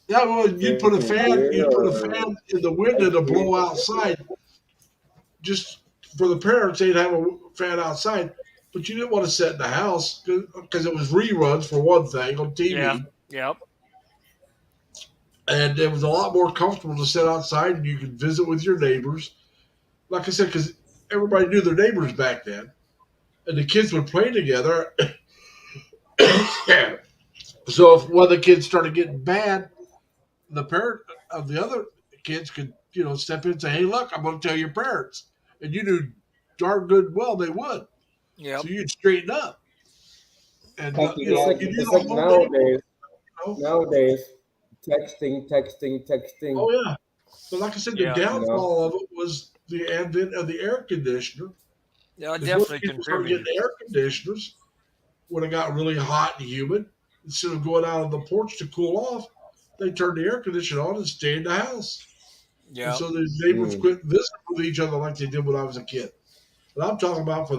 Yeah, well, drinking beer you'd put a or fan in the window ice to cream. blow outside. Just for the parents, they'd have a fan outside, but you didn't want to sit in the house because it was reruns for one thing on Yeah. TV, Yep. and it was a lot more comfortable to sit outside and you could visit with your neighbors. Like I said, because everybody knew their neighbors back then, and the kids would play together. So if one of the kids started getting bad, the parent of the other kids could, step in and say, "Hey, look, I'm going to tell your parents," and you knew darn good well they would. Yep. So you'd straighten up, and Thank you, It's like Dan. you knew it's the like whole neighborhood. nowadays. You know? Nowadays, texting. Oh yeah, but like I said, the Yeah. You know, downfall of it was the advent of the air conditioner. Yeah. Because once Definitely people started getting contributed. air conditioners, when it got really hot and humid, instead of going out on the porch to cool off, they turned the air conditioner on and stayed in the house. And Yeah. so the neighbors mm, quit visiting with each other like they did when I was a kid. And I'm talking about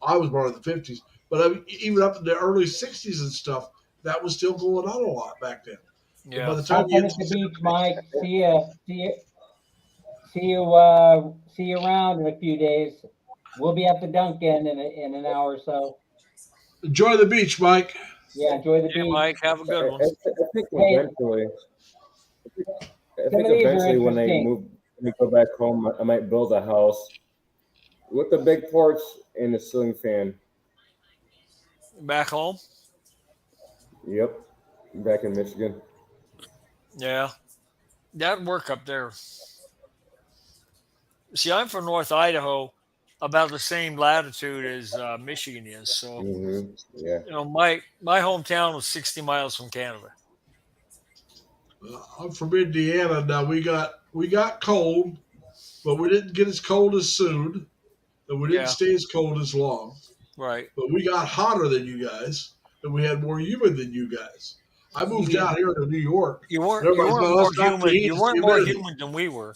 I was born in the 50s, but even up in the early 60s and stuff, that was still going on a lot back then. And by Yeah. the time Have you fun hit at the the beach, 70s, Mike. See you around in a few days. We'll be at the Dunkin' in an hour or so. enjoy the beach, Mike. Yeah, enjoy the Yeah, beach. Mike, have a good one. I think Hey, eventually, I some think of these are eventually when interesting. we go back home, I might build a house with a big porch and a ceiling fan. Back home? Yep, back in Michigan. Yeah, that'd work up there. See, I'm from North Idaho, about the same latitude as Michigan is. So, Yeah. my hometown was 60 miles from Canada. I'm from Indiana. Now we got cold, but we didn't get as cold as soon, and we didn't Yeah, stay as cold as long. right. But we got hotter than you guys, and we had more humid than you guys. I moved You out here to New York, you and weren't you everybody's weren't going, more "That's not the humid. heat; You it's the weren't more humidity." humid than we were.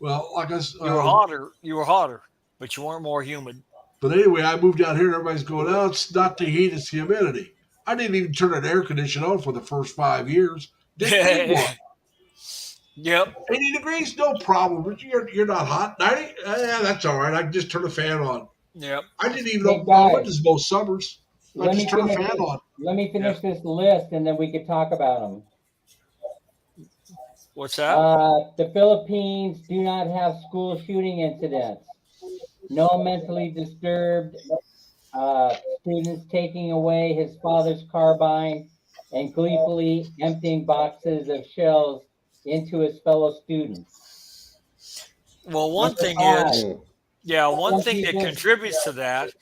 Well, like I, s- You were hotter. You were hotter, but you weren't more humid. but anyway, I moved out here, and everybody's going, "Oh, it's not the heat; it's the humidity." I didn't even turn an air conditioner on for the first 5 years. Didn't need one. Yep. 80 degrees, no problem. But you're not hot. 90, yeah, that's all right. I can just turn the fan on. Yep. I didn't even Hey, open my guys, windows most summers. I let just me turn the finish fan this. on. Let me Yeah. finish this list, and then we could talk about them. What's that? The Philippines do not have school shooting incidents. No mentally disturbed students taking away his father's carbine and gleefully emptying boxes of shells into his fellow students. Well, one Number thing five, is, Mm. yeah, one some thing that people, contributes to that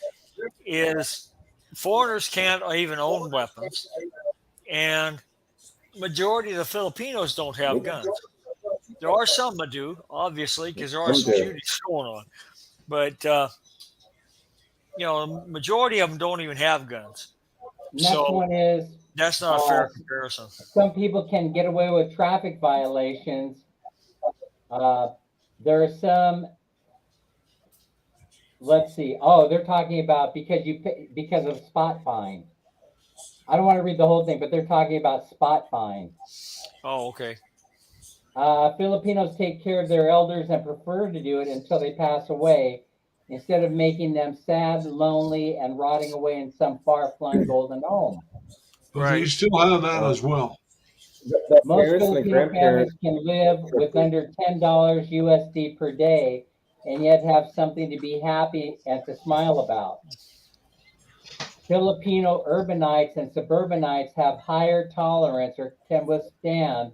is foreigners can't even own weapons, and majority of the Filipinos don't have Nope. guns. There are some that do, obviously, because there are Some some do. shootings going on. But the majority of them don't even have guns. next So one is that's not a uh, fair comparison. some people can get away with traffic violations. Uh, there are some, let's see. Oh, they're talking about because of spot fine. I don't want to read the whole thing, but they're talking about spot fine. Oh, okay. Filipinos take care of their elders and prefer to do it until they pass away, instead of making them sad, lonely, and rotting away in some far-flung golden home. But you Right. still have that Uh, as well. the Most parents and the Filipino families grandparents. can live with under $10 USD per day and yet have something to be happy and to smile about. Filipino urbanites and suburbanites have higher tolerance or can withstand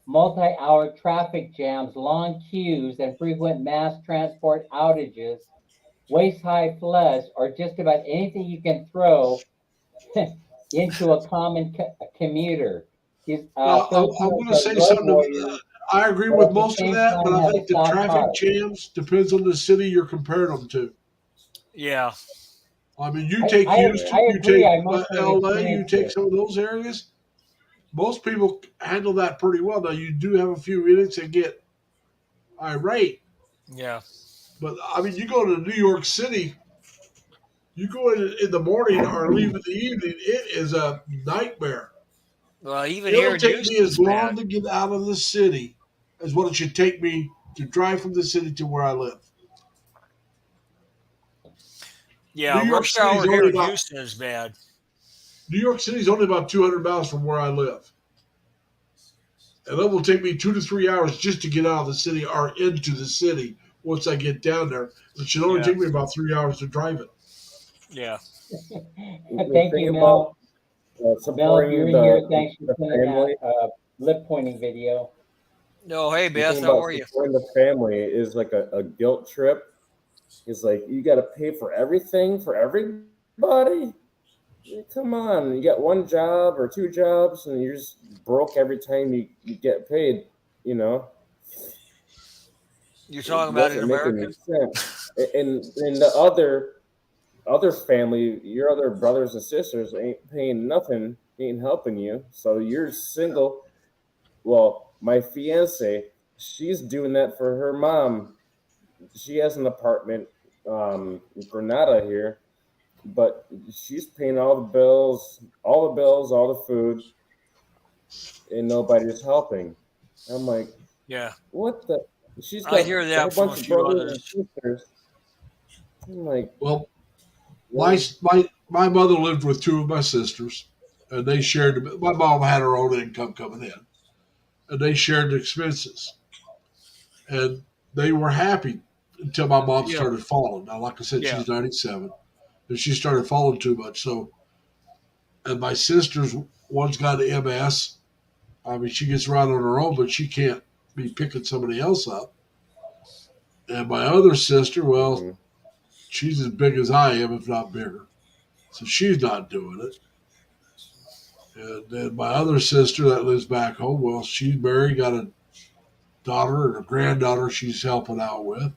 multi-hour traffic jams, long queues, and frequent mass transport outages, waist-high floods, or just about anything you can throw into a common commuter. These Well, I'm Filipinos going to are say road something. warriors, I agree but with at the most of same that, but time I have a think the soft traffic heart. jams depends on the city you're comparing them to. Yeah. I mean, you I, take I, Houston, I you agree. take I mostly have LA, you experienced take it. some of those areas. Most people handle that pretty well. Now, you do have a few idiots that get irate, Yeah. but I mean, you go to New York City, you go in the morning or leave in the evening, it is a nightmare. Well, even here It'll in take me Houston, as it's bad. long to get out of the city as what it should take me to drive from the city to where I live. New Yeah, York rush City's hour here only in about Houston is bad. New York City's only about 200 miles from where I live, and it will take me 2 to 3 hours just to get out of the city or into the city. Once I get down there, it should only Yeah. take me about 3 hours to drive it. Yeah. The Thank thing you, about Mel. Mel, if you're supporting in here, thanks for the sending that family. lip pointing video. No, hey The Beth, thing how about are you? supporting the family is like a guilt trip. It's like you got to pay for everything for everybody. Come on, you got one job or two jobs, and you're just broke every time you get paid. You know, You're talking it about in doesn't make any America? sense. And the other family, your other brothers and sisters ain't paying nothing, ain't helping you. So you're single. Well, my fiance, she's doing that for her mom. She has an apartment in Granada here, but she's paying all the food, and nobody's helping. I'm like, Yeah. what the? She's I got hear a whole that from a bunch of few brothers and others. sisters. I'm like, Well, my really? my my mother lived with two of my sisters, and they shared. My mom had her own income coming in, and they shared the expenses, and they were happy until my mom Yeah. started falling. Now, like I said, Yeah. she's 97, and she started falling too much. So, and my sisters, one's got an MS. I mean, she gets around on her own, but she can't be picking somebody else up. And my other sister, well, Mm-hmm. she's as big as I am, if not bigger. So she's not doing it. And then my other sister that lives back home, well, she's married, got a daughter and a granddaughter she's helping out with.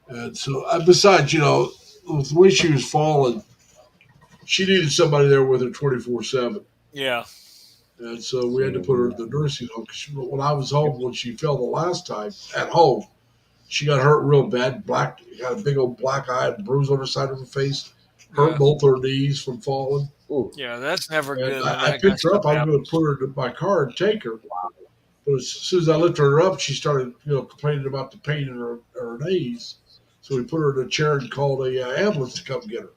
And so, besides, with the way she was falling, she needed somebody there with her 24/7. Yeah. And so we had to put her in the nursing home. 'Cause when I was home, when she fell the last time at home, she got hurt real bad. Got a big old black eye and bruise on her side of her face. Hurt Yeah. both her knees from falling. Ooh. Yeah. That's never And good when I that kind of picked her up. stuff I was going happens. to put her in my car and take her. But as soon as I lifted her up, she started, complaining about the pain in her knees. So we put her in a chair and called a ambulance to come get her.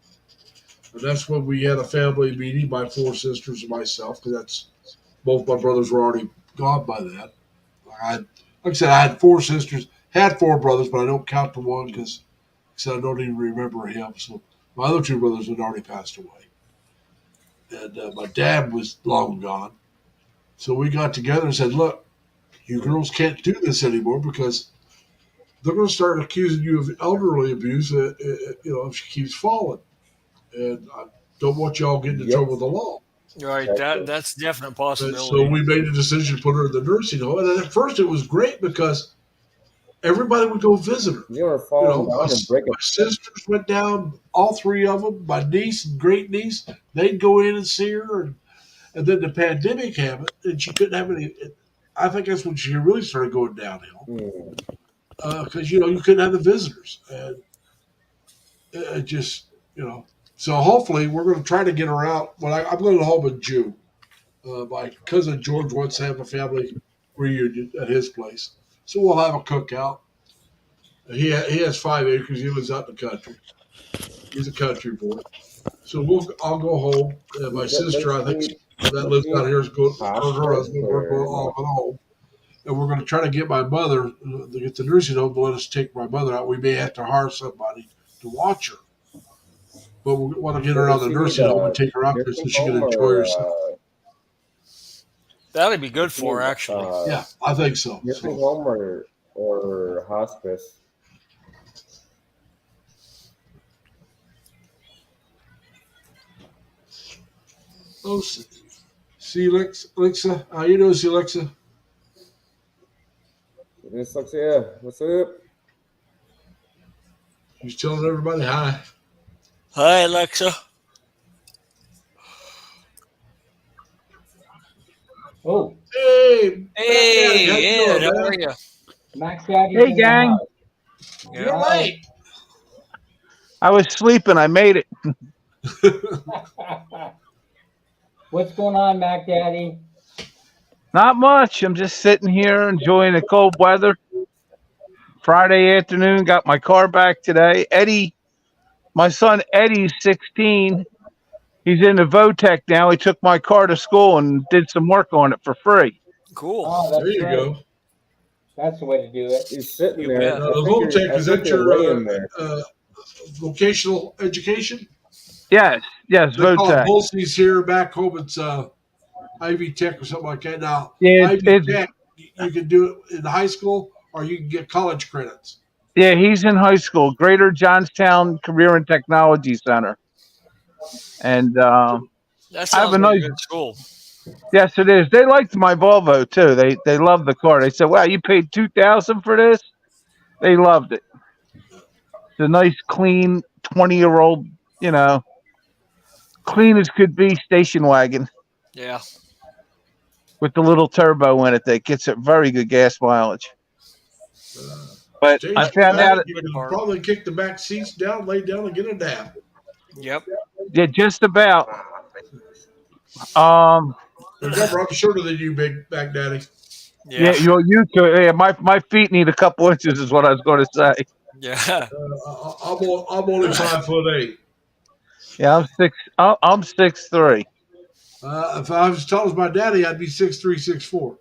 And that's when we had a family meeting, my four sisters and myself, because both my brothers were already gone by then. Like I said, I had four sisters, had four brothers, but I don't count the one because I said I don't even remember him. So my other two brothers had already passed away. And my dad was long gone. So we got together and said, look, you girls can't do this anymore because they're going to start accusing you of elderly abuse, if she keeps falling. And I don't want y'all getting in Yep. trouble with the law. Right. That's a definite And possibility. so we made a decision to put her in the nursing home. And at first it was great because everybody would go visit her. You were falling My down and breaking. sisters went down, all three of them, my niece and great niece, they'd go in and see her. And then the pandemic happened and she couldn't have any. I think that's when she really started going downhill Mm. because, you couldn't have the visitors. And it just, So hopefully we're going to try to get her out. Well, I'm going to home in June. My cousin George wants to have a family reunion at his place. So we'll have a cookout. He has 5 acres. He lives out in the country. He's a country boy. So I'll go home. And my sister, I think, that lives out here is going. Her and her husband, we're going all going home. And we're going to try to get my mother to get the nursing home to let us take my mother out. We may have to hire somebody to watch her. But we want to get her out of the nursing home and take her out there so she can enjoy herself. That'd be good for her, actually. Yeah, I think so. Nursing home or hospice. Oh, see, Alexa, how you doing, Alexa? Dyslexia, what's up? He's telling everybody hi. Hi, Alexa. Oh, Hey, Hey, Daddy, Ed, how are you? Max Daddy's Hey, in the gang. house. You're late. I was sleeping. I made it. What's going on, Mac Daddy? Not much. I'm just sitting here enjoying the cold weather. Friday afternoon, got my car back today. Eddie, my son Eddie's 16. He's in the Votech now. He took my car to school and did some work on it for free. Cool. Oh, There that's you great. go. That's the way to do it. He's sitting You there. bet. The Voltec, is that you're laying there. your vocational education? Yes, They call it Votech. Bolsey's here. Back home, it's Ivy Tech or something like that. Now, Yeah, Ivy Tech, you can do it in high school or you can get college credits. yeah, he's in high school, Greater Johnstown Career and Technology Center. And That I have sounds a like a nice. good school. Yes, it is. They liked my Volvo too. They love the car. They said, "Wow, you paid $2,000 for this." They loved it. It's a nice, clean 20-year-old, clean as could be station wagon Yeah. with the little turbo in it that gets a very good gas mileage. But I Station found wagon, out, you can probably kick the back seats down, lay down, and get a nap. Yep. yeah, just about. Um, Remember, I'm shorter than you, Big Back Daddy. Yeah. you too. Yeah, my feet need a couple inches, is what I was going to say. Yeah. I'm only 5'8". Yeah, I'm 6'3". If I was as tall as my daddy, I'd be 6'3", 6'4".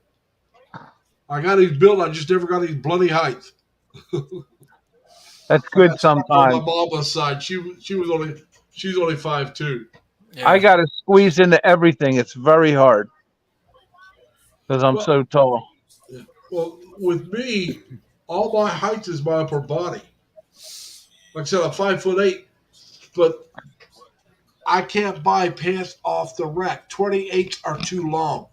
I got his build. I just never got his bloody height. That's I good got something on my sometimes. mama's side. She's only 5'2". I Yeah. got to squeeze into everything. It's very hard because I'm Well, so tall. yeah. Well, with me, all my height is my upper body. Like I said, I'm 5'8", but I can't buy pants off the rack. 28s are too long.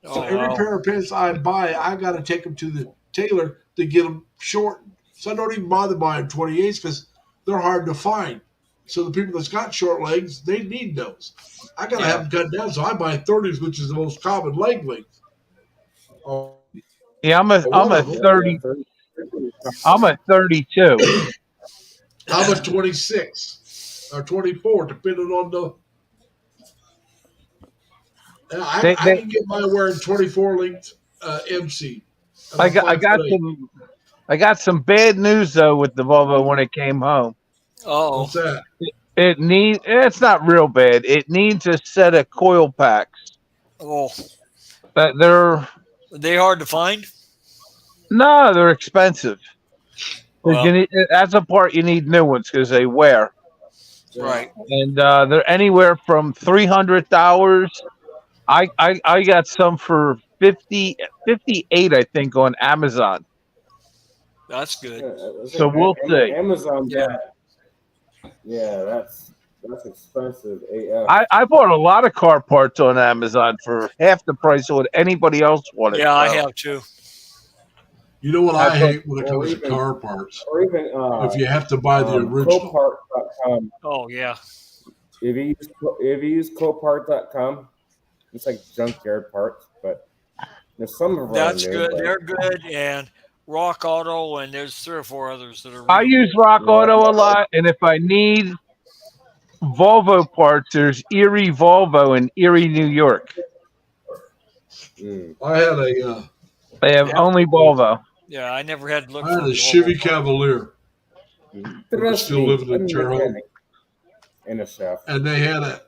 So Oh every wow. pair of pants I buy, I got to take them to the tailor to get them shortened. So I don't even bother buying 28s because they're hard to find. So the people that's got short legs, they need those. I got to Yeah. have them cut down, so I buy 30s, which is the most common leg length. Or Yeah, I'm one a of them. Yeah, 30. 30. I'm a 32. I'm a 26 or 24, depending on the. They, I they, can get by wearing 24 length MC, and I I'm got I got 5'8". some bad news though with the Volvo when it came home. Oh. What's that? It's not real bad. It needs a set of coil packs. Oh. But they're Are they hard to find? no, they're expensive. 'Cause Well, that's a part you need new ones because they wear, Yeah. right. and they're anywhere from $300. I got some for 58, I think, on Amazon. That's good. Yeah, I was So like, we'll see. Amazon, Yeah. yeah, that's expensive AF. I bought a lot of car parts on Amazon for half the price of what anybody else wanted. Yeah, I So have too. You know what I I thought, hate when it or comes to even car parts? or even If you have to buy the original. Copart.com. Oh yeah. If you use Copart.com, it's like junkyard parts, but there's some of them are That's new, good. but They're good. And Rock Auto, and there's 3 or 4 others that are I really use good. Rock yeah. Auto a lot, and if I need Volvo parts, there's Erie Volvo in Erie, New York. Mm. I had a They have That's only good. Volvo. Yeah, I never had to look I had for a Volvo Chevy parts. Cavalier when I was Trust still me, living I'm in a Terre Haute, mechanic and a chef and they had a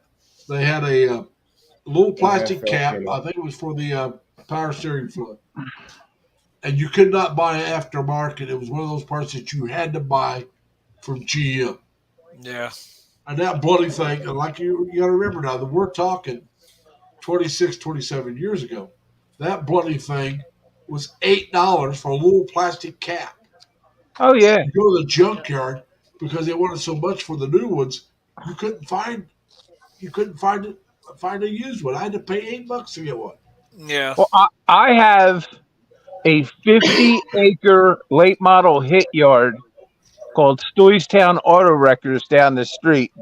little and half plastic cap. Filipino. I think it was for the power steering fluid, and you could not buy aftermarket. It was one of those parts that you had to buy from GM. Yeah. And that bloody thing, and like you got to remember now that we're talking 26, 27 years ago. That bloody thing was $8 for a little plastic cap. Oh yeah. You go to the junkyard because they wanted so much for the new ones. You couldn't find find a used one. I had to pay $8 to get one. Yeah. Well, I have a 50-acre late model hit yard called Stoystown Auto Wreckers down the street.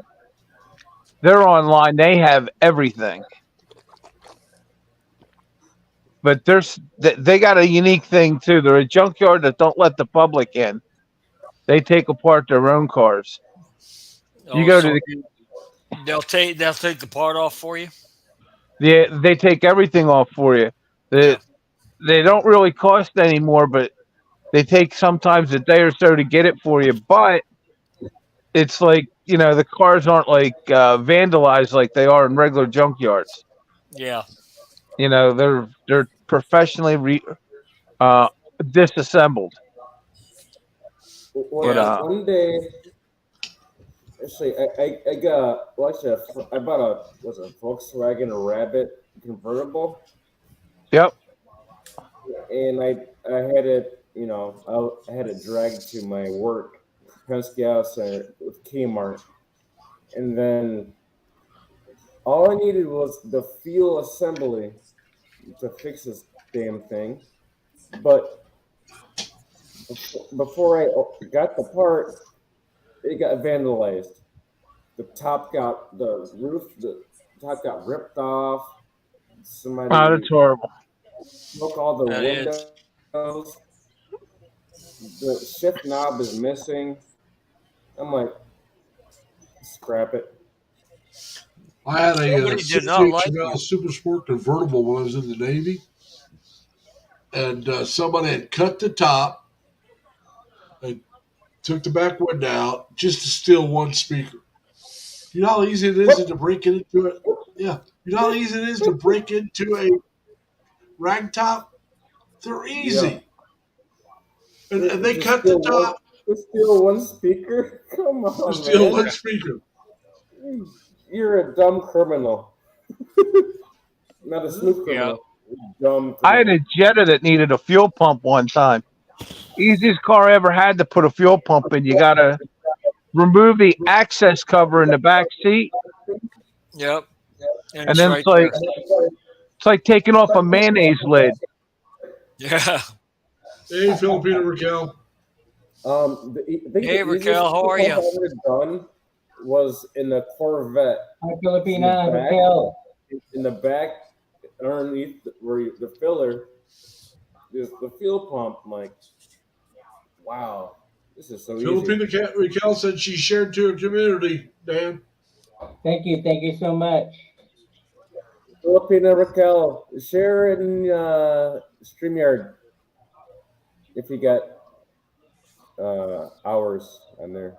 They're online. They have everything, but they got a unique thing too. They're a junkyard that don't let the public in. They take apart their own cars. You Oh, go to so they'll take the part off for you. they take everything off for you. Yeah. The They don't really cost anymore, but they take sometimes a day or so to get it for you. But it's like the cars aren't like vandalized like they are in regular junkyards. Yeah. They're professionally uh, disassembled. But Yeah. One day, actually, I got well, actually, I bought a Volkswagen Rabbit convertible, yep. and I had it, I had it dragged to my work, Penske House Center with Kmart, and then all I needed was the fuel assembly to fix this damn thing. But before I got the part, it got vandalized. The top got ripped off. Oh, that's Somebody horrible. broke all the That is. windows. The shift knob is missing. I'm like, scrap it. I had a Somebody did not 68 like Chevelle you. Super Sport convertible when I was in the Navy, and somebody had cut the top and took the back window out just to steal one speaker. You know how easy it is to break into it. Yeah, you know how easy it is to break into a ragtop. They're Yeah. easy, and they Just cut the steal one. top Just steal one speaker. Come to on, steal man. one speaker. You're a dumb criminal, not a smooth Yeah. criminal. Dumb I had criminal. a Jetta that needed a fuel pump one time. Easiest car I ever had to put a fuel pump in. You gotta remove the access cover in the back seat, Yep. And and it's then right there. it's like taking off a mayonnaise lid. Yeah. Hey, Filipino Raquel. I think Hey, the easiest Raquel, how are pump you? I ever done was in the Corvette. Hi, In Filipina, the back, Raquel. in the back, underneath the filler, there's the fuel pump. I'm like, wow, this is so easy. Filipino Raquel said she shared to her community, Dan. Thank you so much. Filipina Raquel, share in StreamYard if you got hours on there.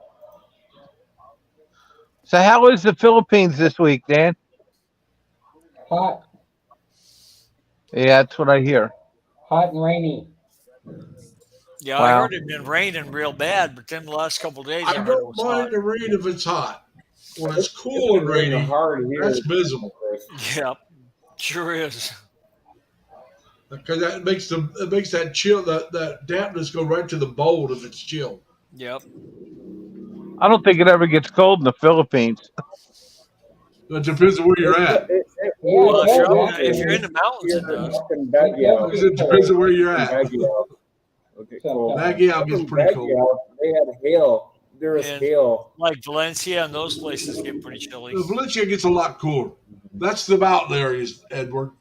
So how is the Philippines this week, Dan? Hot, Yeah, that's what I hear. hot and rainy. Yeah, I Wow. heard it been raining real bad, but then the last couple of days I I heard it don't was hot. mind the rain if it's hot. When it's It's cool and been raining rainy, hard here. that's miserable. Yep. Sure is. Because that makes that chill, that dampness go right to the bone if it's chill. Yep. I don't think it ever gets cold in the Philippines. It depends on where you're at. Yeah, Well, it does, if actually. you're in the mountains, it does. Up in It does Baguio. get It depends on where you're In at. Baguio. Okay, cool. Baguio Up gets in pretty cold. Baguio, they had hail. There was And hail. like Valencia and those places get pretty chilly. Valencia gets a lot cooler. That's the mountain areas, Edward.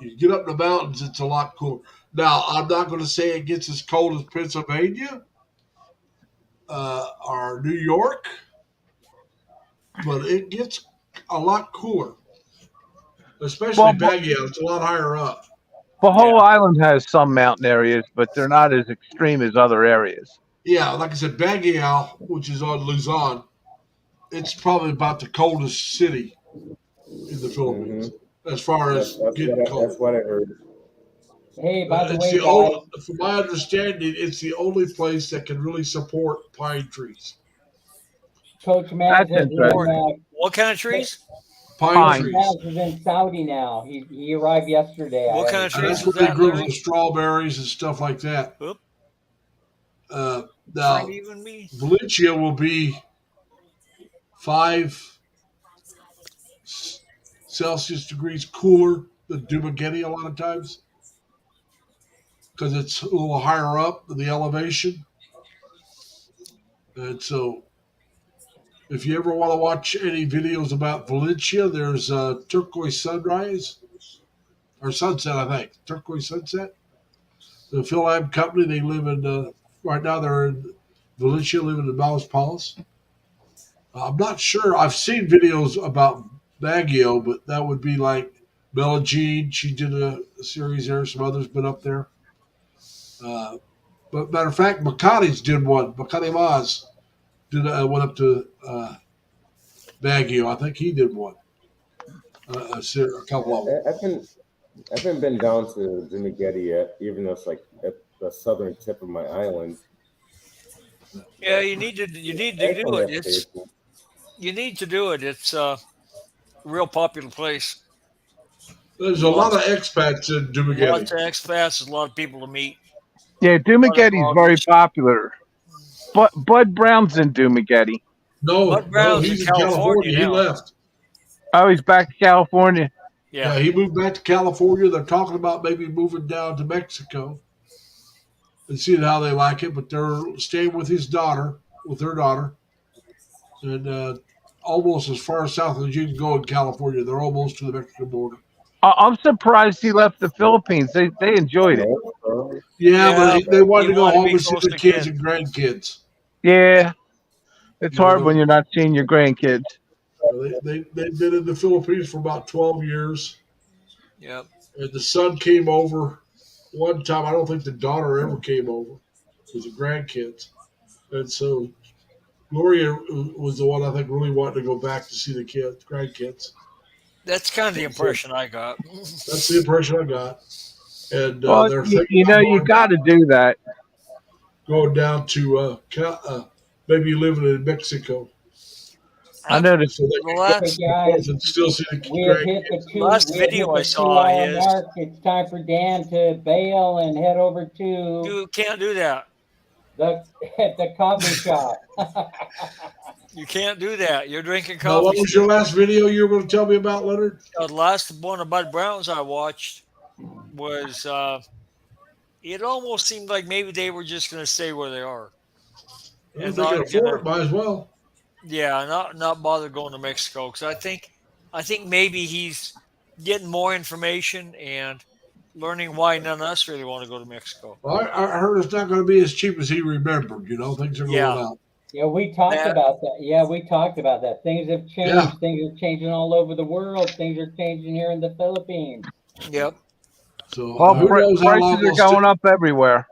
You get up in the mountains, it's a lot cooler. Now, I'm not going to say it gets as cold as Pennsylvania or New York, but it gets a lot cooler. Especially Well, Baguio, it's a lot higher up. the whole island has some mountain areas, but they're not as extreme as other areas. Yeah, like I said, Baguio, which is on Luzon, it's probably about the coldest city in the Philippines as far as getting cold. That's what I heard. Hey, by the It's way, the guys, only, from my understanding, it's the only place that can really support pine trees. Coach Mavs That's is interesting. What kind of trees? Pine Pine. trees. Mavs is in Saudi now. He arrived yesterday. What kind of And trees that's is where they that, grow Larry? the strawberries and stuff like that. Oop. Now, Friend even me? Valencia will be 5 Celsius degrees cooler than Dumaguete a lot of times because it's a little higher up in the elevation. And so, if you ever want to watch any videos about Valencia, there's Turquoise Sunrise or Sunset, I think. Turquoise Sunset. The Phil Am Company, they live in, right now they're in Valencia, living in Malas Palace. I'm not sure. I've seen videos about Baguio, but that would be like Bella Jean. She did a series there. Some others been up there. But matter of fact, Makati's did one. Makati Maz went up to Baguio. I think he did one. A couple of them. I haven't been down to Dumaguete yet, even though it's like at the southern tip of my island. Yeah, you need to do it. You need to do it. It's a real popular place. There's a lot of expats in Dumaguete. Lots of expats. There's a lot of people to meet. Yeah, Dumaguete's very popular. But Bud Brown's in Dumaguete. No, Bud Brown's he's in in California. He now. left. Oh, he's back to California. Yeah. He moved back to California. They're talking about maybe moving down to Mexico and seeing how they like it, but they're staying with her daughter, and almost as far south as you can go in California. They're almost to the Mexican border. I'm surprised he left the Philippines. They enjoyed it. Yeah, but they wanted to go wanted to home be and see close their to kids kids. and grandkids. Yeah, it's You hard know, when you're not seeing your grandkids. They've been in the Philippines for about 12 years. Yep. And the son came over one time. I don't think the daughter ever came over with the grandkids. And so, Gloria was the one I think really wanted to go back to see the kids, grandkids. That's kind of the impression I got. That's the impression I got. And Well, they're thinking you know, about you got to do that. going down to maybe living in Mexico I I'm, noticed. so they the can go Okay, last guys, and still see the we have hit grandkids. the last video I saw of 2 hour his, mark. It's time for Dan to bail and head over to you can't do that. the coffee shop. You can't do that. You're drinking Now, what coffee was your still. last video you were going to tell me about, Leonard? The last one of Bud Brown's I watched was it almost seemed like maybe they were just going to stay where they are Well, and if they can not afford gonna, it, might as well. yeah, not bother going to Mexico because I think maybe he's getting more information and learning why none of us really want to go to Mexico. Well, I heard it's not going to be as cheap as he remembered. You know, things are going Yeah, up. Yeah, we talked that about that. Yeah, we talked about that. Things have Yeah. changed. Things are changing all over the world. Things are changing here in the Philippines. yep. So Well, who knows how prices long are they'll stick. going up everywhere.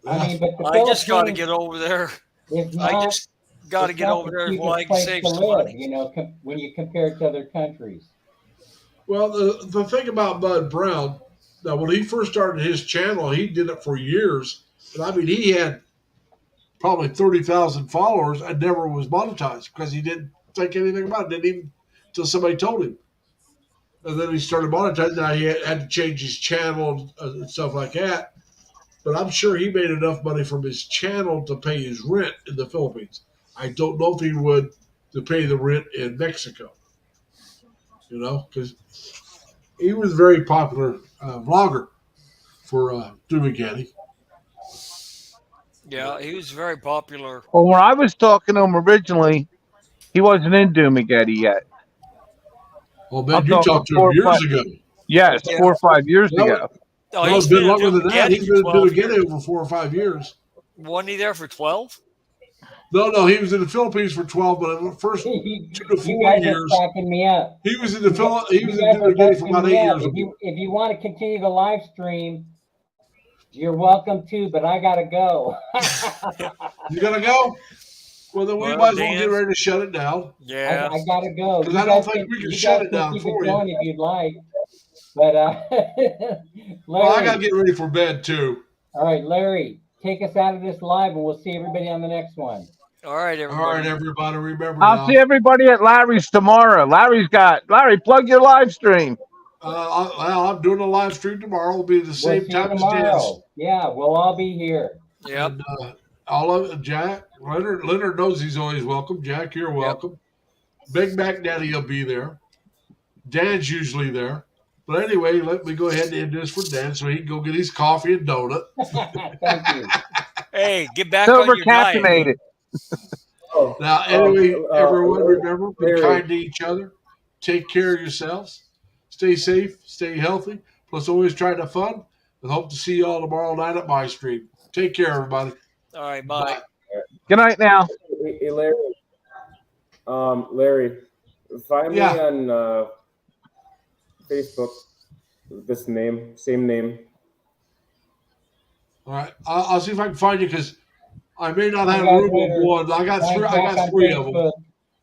I Yeah. mean, but the I just got to Philippines get over there. is I not just got to it's get not over the there while I cheapest can place save to some live, money. you know, when you compare it to other countries. Well, the thing about Bud Brown, now when he first started his channel, he did it for years. And I mean, he had probably 30,000 followers and never was monetized because he didn't think anything about it. Didn't even until somebody told him. And then he started monetizing. Now he had to change his channel and stuff like that. But I'm sure he made enough money from his channel to pay his rent in the Philippines. I don't know if he would to pay the rent in Mexico, you know, because he was a very popular vlogger for Dumaguete. Yeah, he was very popular. Well, when I was talking to him originally, he wasn't in Dumaguete yet. Oh, I'm man, you talking talked to him 4 or 5. years ago. Yes, Yeah. 4 or 5 years That was, ago. Oh, no, it's he's been been in longer than that. Dumaguete He's for been in 12 Dumaguete years. over 4 or 5 years. Wasn't he there for 12? No, he was in the Philippines for 12, but the first 2 to 4 You guys are years, cracking me up. he was in the he You was in guys are Dumaguete for busting about me 8 up. years or more. If you want to continue the live stream, you're welcome to, but I gotta go. You gonna go? Well, then we Well, might as well get Dan, ready to shut it down yeah. I gotta go. because I don't think we can You shut guys it can down keep for it you. going if you'd like. But Well, I gotta Larry, get ready for bed too. all right, Larry, take us out of this live, and we'll see everybody on the next one. All right, All right, everybody. everybody, remember I'll see now. everybody at Larry's tomorrow. Larry, plug your live stream. I'm doing a live stream tomorrow. It'll be the We'll same see you time as Dan's. tomorrow. Yeah, we'll all be here. Yep. And all of it, Jack, Leonard knows he's always welcome. Jack, you're Yep. welcome. Big Mac Daddy will be there. Dan's usually there. But anyway, let me go ahead and end this for Dan so he can go get his coffee and donut. Thank you. Hey, get back Sober on your diet. caffeinated. Oh, Now, anyway, everyone, Larry, remember, be Larry. kind to each other. Take care of yourselves. Stay safe. Stay healthy. Plus, always try to have fun. And hope to see you all tomorrow night at my stream. Take care, everybody. All right, bye. Good night now. Hey, Larry. Larry, find me Yeah. on Facebook. This name, same name. All right. I'll see if I can find you because I may not have You guys room later. on one. I got Find Jack on three of them. Facebook.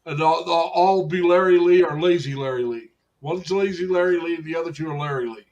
And they'll all be Larry Lee or Lazy Larry Lee. One's Lazy Larry Lee, and the other two are Larry Lee.